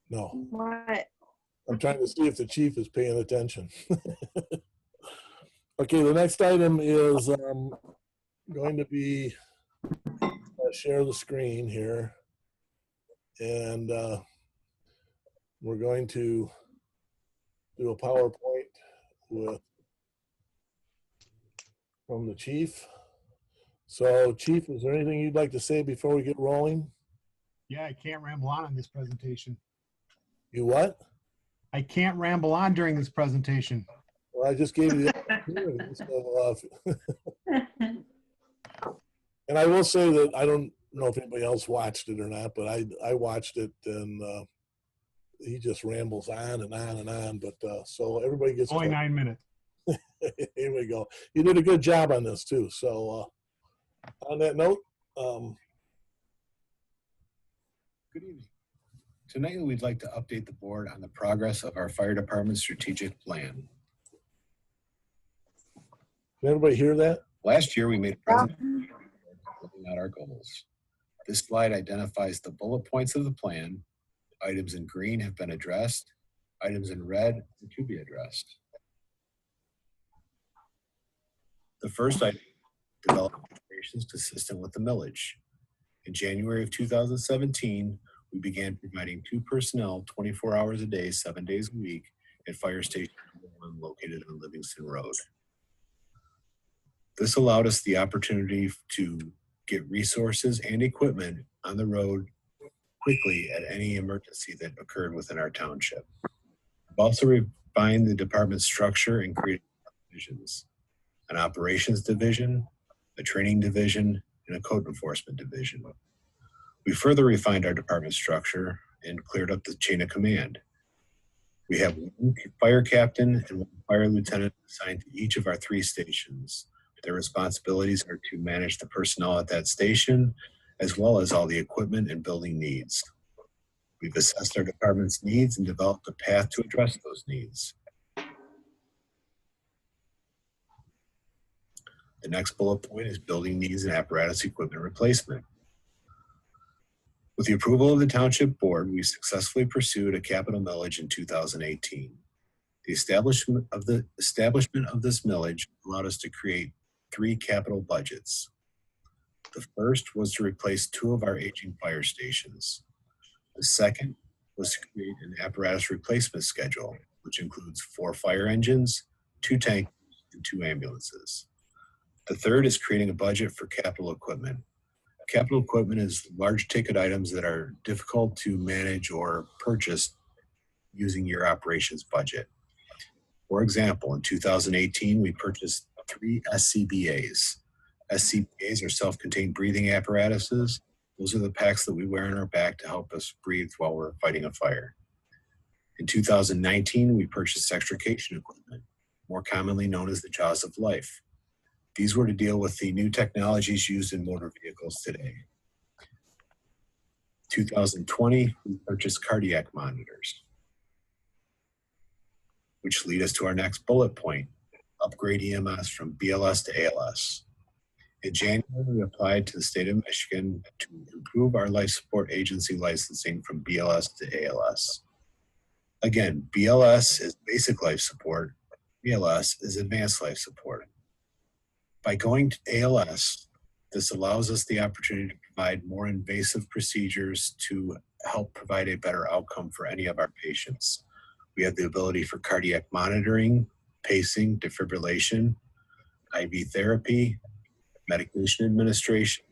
No, What? I'm trying to see if the chief is paying attention. Okay, the next item is going to be share the screen here. And we're going to do a PowerPoint from the chief. So Chief, is there anything you'd like to say before we get rolling? Yeah, I can't ramble on this presentation. You what? I can't ramble on during this presentation. Well, I just gave you the opportunity. So, and I will say that I don't know if anybody else watched it or not, but I watched it, and he just rambles on and on and on. But so everybody gets Only 9 minutes. Here we go. You did a good job on this too. So on that note, good evening. Tonight, we'd like to update the board on the progress of our fire department strategic plan. Can everybody hear that? Last year, we made a presentation looking at our goals. This slide identifies the bullet points of the plan. Items in green have been addressed. Items in red are to be addressed. The first item, develop operations consistent with the millage. In January of 2017, we began providing 2 personnel 24 hours a day, 7 days a week at Fire Station 1 located on Livingston Road. This allowed us the opportunity to get resources and equipment on the road quickly at any emergency that occurred within our township. We've also refined the department structure and created divisions: an operations division, a training division, and a code enforcement division. We further refined our department structure and cleared up the chain of command. We have 1 fire captain and 1 fire lieutenant assigned to each of our 3 stations. Their responsibilities are to manage the personnel at that station, as well as all the equipment and building needs. We've assessed our department's needs and developed a path to address those needs. The next bullet point is building needs and apparatus equipment replacement. With the approval of the Township Board, we successfully pursued a capital millage in 2018. The establishment of this millage allowed us to create 3 capital budgets. The first was to replace 2 of our aging fire stations. The second was to create an apparatus replacement schedule, which includes 4 fire engines, 2 tanks, and 2 ambulances. The third is creating a budget for capital equipment. Capital equipment is large ticket items that are difficult to manage or purchase using your operations budget. For example, in 2018, we purchased 3 SCBAs. SCBAs are self-contained breathing apparatuses. Those are the packs that we wear on our back to help us breathe while we're fighting a fire. In 2019, we purchased extrication equipment, more commonly known as the jaws of life. These were to deal with the new technologies used in motor vehicles today. 2020, we purchased cardiac monitors, which lead us to our next bullet point: upgrade EMS from BLS to ALS. In January, we applied to the state of Michigan to improve our life support agency licensing from BLS to ALS. Again, BLS is basic life support, ALS is advanced life support. By going to ALS, this allows us the opportunity to provide more invasive procedures to help provide a better outcome for any of our patients. We have the ability for cardiac monitoring, pacing, defibrillation, IV therapy, medication administration.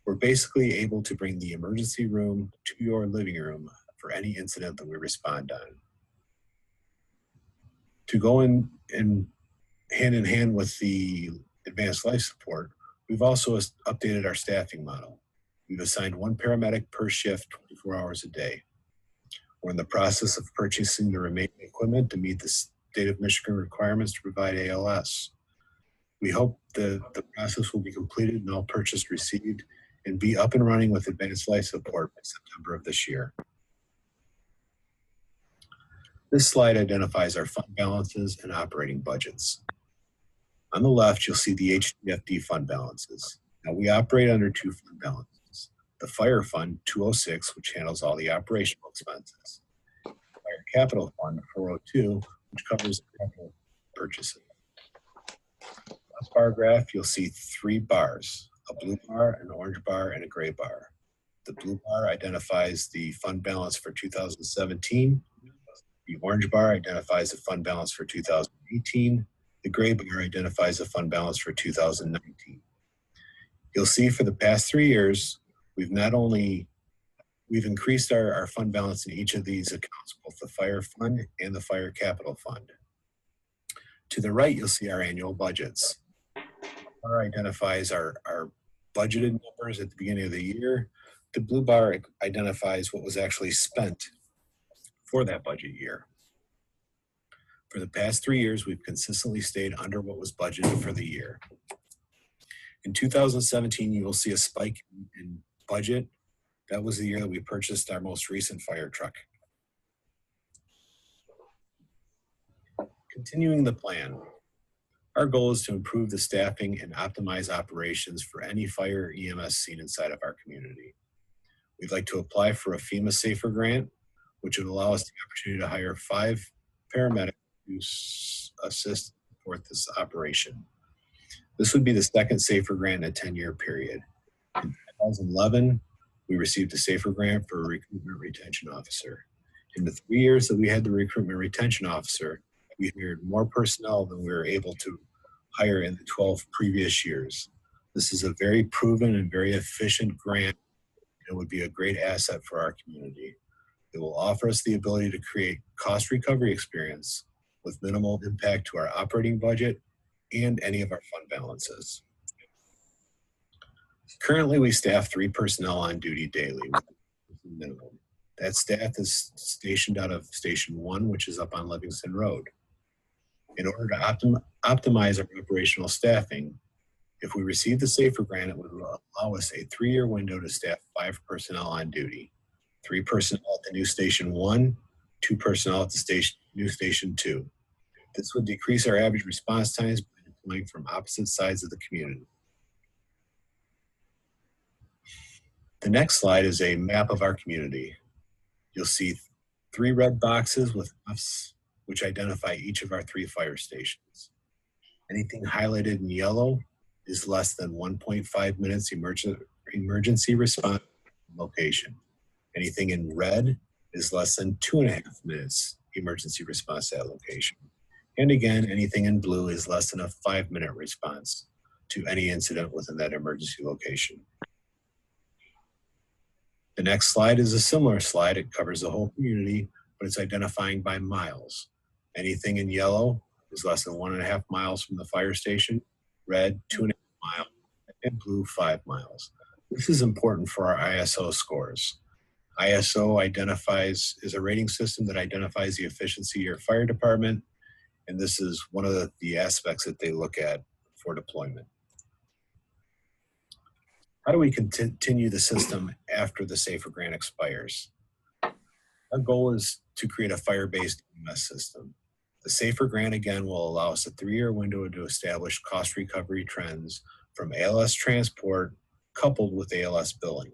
We're basically able to bring the emergency room to your living room for any incident that we respond on. To go in hand with the advanced life support, we've also updated our staffing model. We've assigned 1 paramedic per shift, 24 hours a day. We're in the process of purchasing the remaining equipment to meet the state of Michigan requirements to provide ALS. We hope the process will be completed and all purchase received and be up and running with advanced life support by September of this year. This slide identifies our fund balances and operating budgets. On the left, you'll see the HDFD fund balances. Now, we operate under 2 fund balances. The Fire Fund 206, which handles all the operational expenses. Fire Capital Fund 402, which covers capital purchases. On this bar graph, you'll see 3 bars: a blue bar, an orange bar, and a gray bar. The blue bar identifies the fund balance for 2017. The orange bar identifies the fund balance for 2018. The gray bar identifies the fund balance for 2019. You'll see for the past 3 years, we've increased our fund balance in each of these accounts, both the fire fund and the fire capital fund. To the right, you'll see our annual budgets. Bar identifies our budgeted numbers at the beginning of the year. The blue bar identifies what was actually spent for that budget year. For the past 3 years, we've consistently stayed under what was budgeted for the year. In 2017, you will see a spike in budget. That was the year that we purchased our most recent fire truck. Continuing the plan, our goal is to improve the staffing and optimize operations for any fire EMS seen inside of our community. We'd like to apply for a FEMA SAFER grant, which would allow us the opportunity to hire 5 paramedics to assist and support this operation. This would be the second SAFER grant in a 10-year period. In 2011, we received a SAFER grant for a recruitment retention officer. In the 3 years that we had the recruitment retention officer, we hired more personnel than we were able to hire in the 12 previous years. This is a very proven and very efficient grant. It would be a great asset for our community. It will offer us the ability to create cost recovery experience with minimal impact to our operating budget and any of our fund balances. Currently, we staff 3 personnel on duty daily, minimum. That staff is stationed out of Station 1, which is up on Livingston Road. In order to optimize our operational staffing, if we receive the SAFER grant, it would allow us a 3-year window to staff 5 personnel on duty. 3 personnel at the new Station 1, 2 personnel at the new Station 2. This would decrease our average response times by deploying from opposite sides of the community. The next slide is a map of our community. You'll see 3 red boxes with Fs, which identify each of our 3 fire stations. Anything highlighted in yellow is less than 1.5 minutes emergency response location. Anything in red is less than 2.5 minutes emergency response at location. And again, anything in blue is less than a 5-minute response to any incident within that emergency location. The next slide is a similar slide. It covers the whole community, but it's identifying by miles. Anything in yellow is less than 1.5 miles from the fire station, red 2.5 miles, and blue 5 miles. This is important for our ISO scores. ISO is a rating system that identifies the efficiency of your fire department, and this is one of the aspects that they look at for deployment. How do we continue the system after the SAFER grant expires? Our goal is to create a fire-based EMS system. The SAFER grant, again, will allow us a 3-year window to establish cost recovery trends from ALS transport coupled with ALS billing.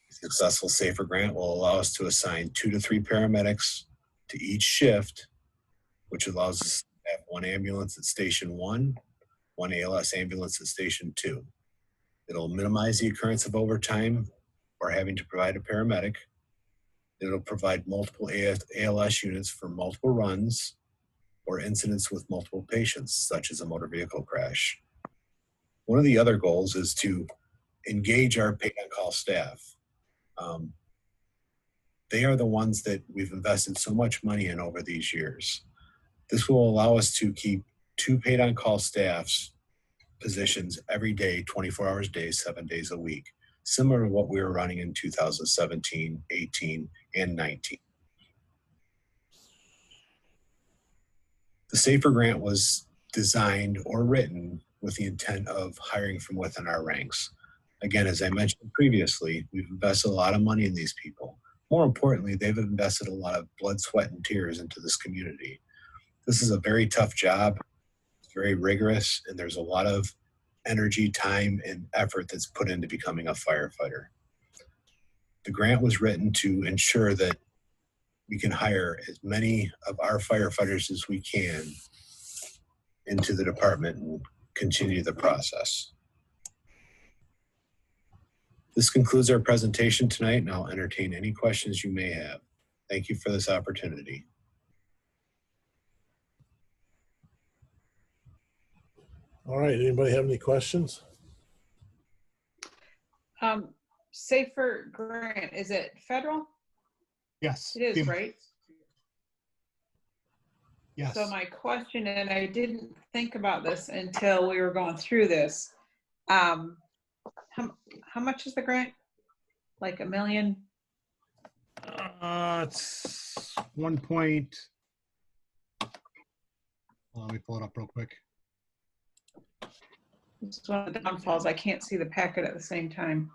The successful SAFER grant will allow us to assign 2 to 3 paramedics to each shift, which allows us to have 1 ambulance at Station 1, 1 ALS ambulance at Station 2. It'll minimize the occurrence of overtime or having to provide a paramedic. It'll provide multiple ALS units for multiple runs or incidents with multiple patients, such as a motor vehicle crash. One of the other goals is to engage our paid-on-call staff. They are the ones that we've invested so much money in over these years. This will allow us to keep 2 paid-on-call staffs positions every day, 24 hours a day, 7 days a week, similar to what we were running in 2017, 18, and 19. The SAFER grant was designed or written with the intent of hiring from within our ranks. Again, as I mentioned previously, we've invested a lot of money in these people. More importantly, they've invested a lot of blood, sweat, and tears into this community. This is a very tough job. It's very rigorous, and there's a lot of energy, time, and effort that's put into becoming a firefighter. The grant was written to ensure that we can hire as many of our firefighters as we can into the department and continue the process. This concludes our presentation tonight, and I'll entertain any questions you may have. Thank you for this opportunity. All right, anybody have any questions? Safer grant, is it federal? Yes. It is, right? Yes. So my question, and I didn't think about this until we were going through this. How much is the grant? Like $1 million? It's 1 point. Let me pull it up real quick. It's one of the downfalls. I can't see the packet at the same time.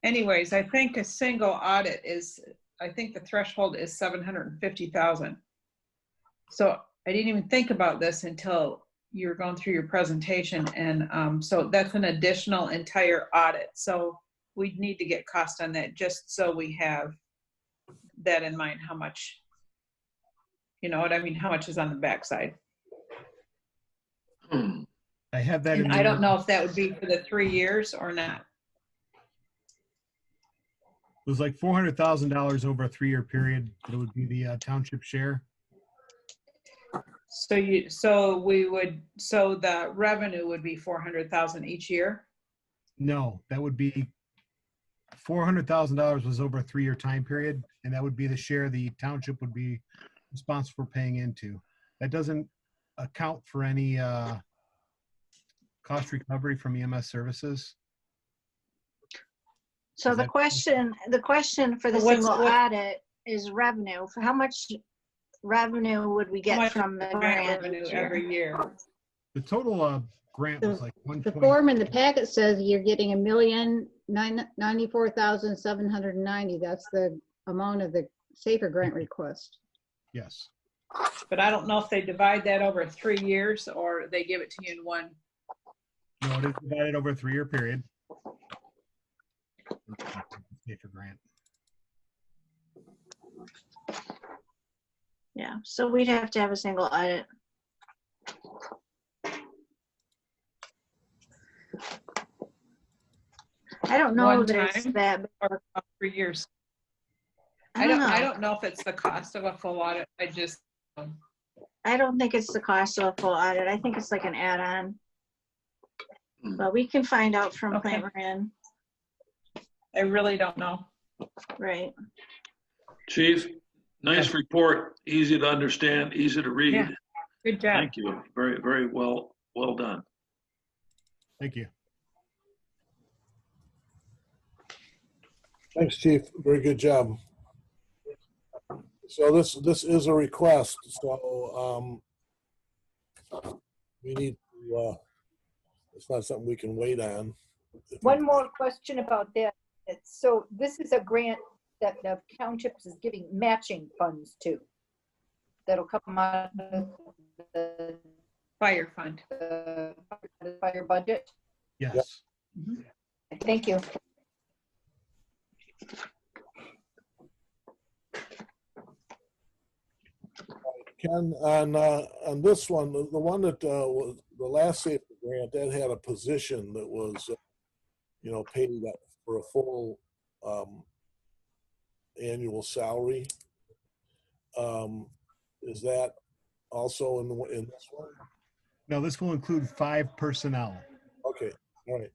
Anyways, I think a single audit is, I think the threshold is 750,000. So I didn't even think about this until you were going through your presentation. And so that's an additional entire audit. So we'd need to get cost on that just so we have that in mind, how much, you know what I mean? How much is on the backside? I have that. And I don't know if that would be for the 3 years or not. It was like $400,000 over a 3-year period. It would be the township share. So the revenue would be 400,000 each year? No, that would be $400,000 was over a 3-year time period, and that would be the share the township would be responsible for paying into. That doesn't account for any cost recovery from EMS services. So the question for the single audit is revenue. For how much revenue would we get from the grant revenue each year? every year? The total grant was like The form in the packet says you're getting $1,094,790. That's the amount of the Safer grant request. Yes. But I don't know if they divide that over 3 years or they give it to you in one. No, it is divided over a 3-year period. Safer grant. Yeah, so we'd have to have a single audit. I don't know One that it's time that. or 3 years. I don't know. I don't know if it's the cost of a full audit. I don't think it's the cost of a full audit. I think it's like an add-on. But we can find out from Plant Moran. I really don't know. Right. Chief, nice report. Easy to understand, easy to read. Yeah. Good job. Thank you. Very, very well done. Thank you. Thanks, Chief. Very good job. So this is a request. So we need to. It's not something we can wait on. One more question about that. So this is a grant that the township is giving matching funds to. That'll come out of the fire fund. The fire budget. Yes. Mm-hmm. Thank you. Ken, on this one, the one that was the last Safer grant, that had a position that was, paid for a full annual salary. Is that also in this one? No, this will include 5 personnel. Okay, all right.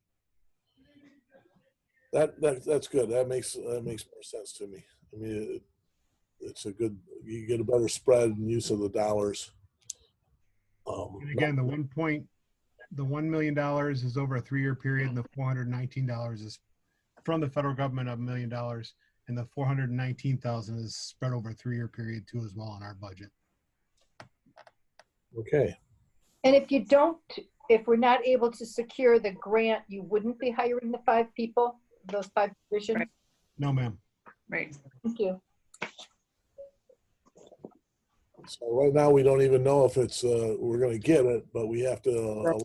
That's good. That makes more sense to me. I mean, it's a good. You get a better spread and use of the dollars. And again, the $1 million is over a 3-year period, and the $419 is from the federal government of $1 million, and the $419,000 is spread over a 3-year period too, as well in our budget. Okay. And if we're not able to secure the grant, you wouldn't be hiring the 5 people, those 5 positions? Right. No, ma'am. Right. Thank you. So right now we don't even know if it's we're going to get it, but we have to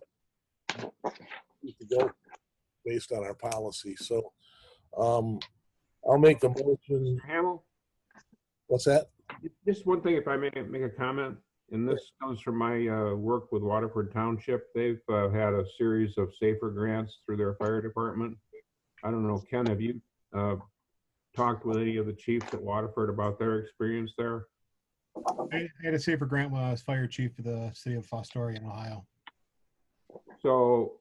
go based on our policy. So I'll make the motion. Hamill? What's that? Just one thing, if I may make a comment, and this comes from my work with Waterford Township. They've had a series of Safer grants through their fire department. I don't know, Ken, have you talked with any of the chiefs at Waterford about their experience there? I had a Safer grant when I was fire chief for the city of Fostoria in Ohio. So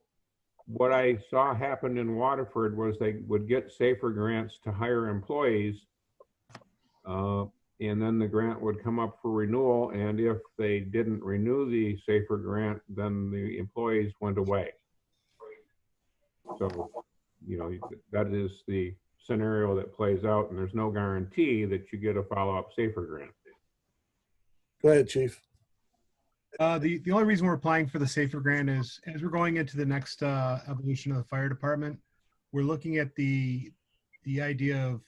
what I saw happen in Waterford was they would get safer grants to hire employees. And then the grant would come up for renewal. And if they didn't renew the safer grant, then the employees went away. So, you know, that is the scenario that plays out, and there's no guarantee that you get a follow-up safer grant. Go ahead, Chief. The only reason we're applying for the SAFER grant is as we're going into the next evolution of the fire department, we're looking at the idea of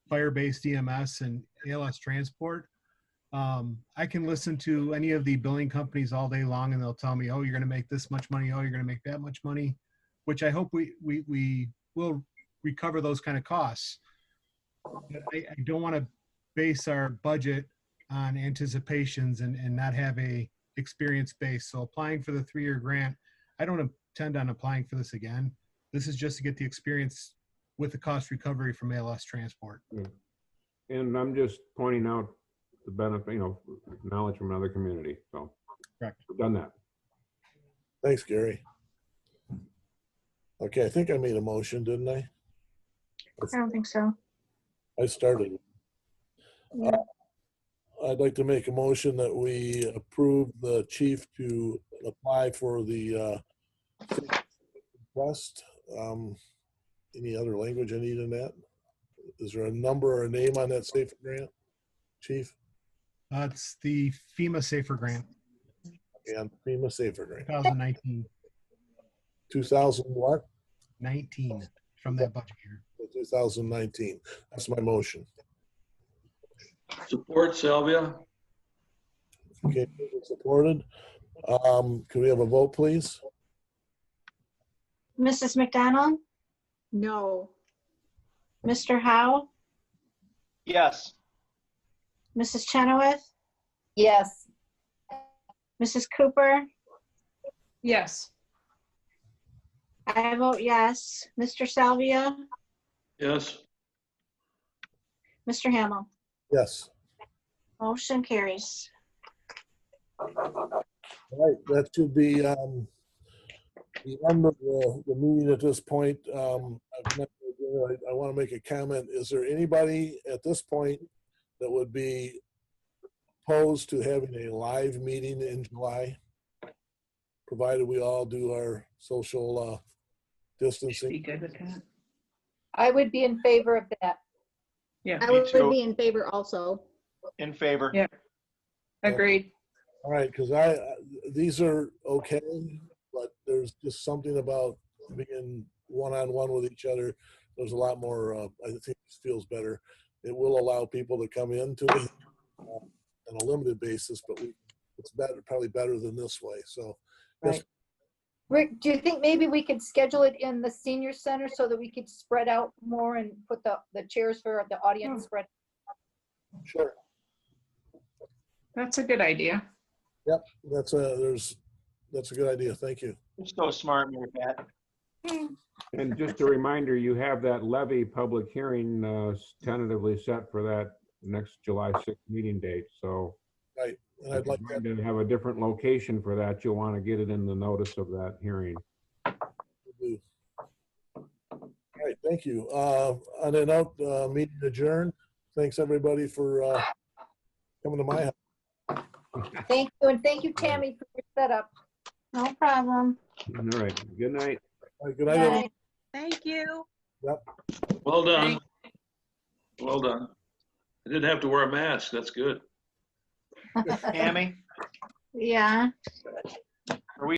fire-based EMS and ALS transport. I can listen to any of the billing companies all day long, and they'll tell me, oh, you're going to make this much money. Oh, you're going to make that much money, which I hope we will recover those kind of costs. But I don't want to base our budget on anticipations and not have a experience base. So applying for the 3-year grant, I don't intend on applying for this again. This is just to get the experience with the cost recovery from ALS transport. And I'm just pointing out the benefit, you know, knowledge from another community. So correct. We've done that. Thanks, Gary. Okay, I think I made a motion, didn't I? I don't think so. I started. Yeah. I'd like to make a motion that we approve the chief to apply for the request. Any other language I need in that? Is there a number or a name on that safer grant, Chief? It's the FEMA SAFER grant. And FEMA safer grant. 2019. 2000 what? 19 from that budget year. 2019. That's my motion. Support, Sylvia. Okay, supported. Can we have a vote, please? Mrs. McDonald? No. Mr. Howe? Yes. Mrs. Chenoweth? Yes. Mrs. Cooper? Yes. I vote yes. Mr. Salvia? Yes. Mr. Hamel? Yes. Motion carries. All right, that should be the end of the meeting at this point. I want to make a comment. Is there anybody at this point that would be opposed to having a live meeting in July, provided we all do our social distancing? Be good with that. I would be in favor of that. Yeah. I would be in favor also. In favor. Yeah. Agreed. All right, because these are okay, but there's just something about being one-on-one with each other. There's a lot more, I think this feels better. It will allow people to come into it on a limited basis, but it's better, probably better than this way. So, Right. Rick, do you think maybe we could schedule it in the senior center so that we could spread out more and put the chairs for the audience spread? Sure. That's a good idea. Yep, that's a good idea. Thank you. You're so smart, Mary Pat. And just a reminder, you have that levy public hearing tentatively set for that next July 6th meeting date. So right, and I'd like to have a different location for that. You'll want to get it in the notice of that hearing. All right, thank you. On that note, meeting adjourned. Thanks everybody for coming to my house. Thank you, and thank you, Tammy, for your setup. No problem. All right. Good night. All right, good night. everyone. Thank you. Yep. Well done. Well done. I didn't have to wear a mask. That's good. Tammy, Yeah. are we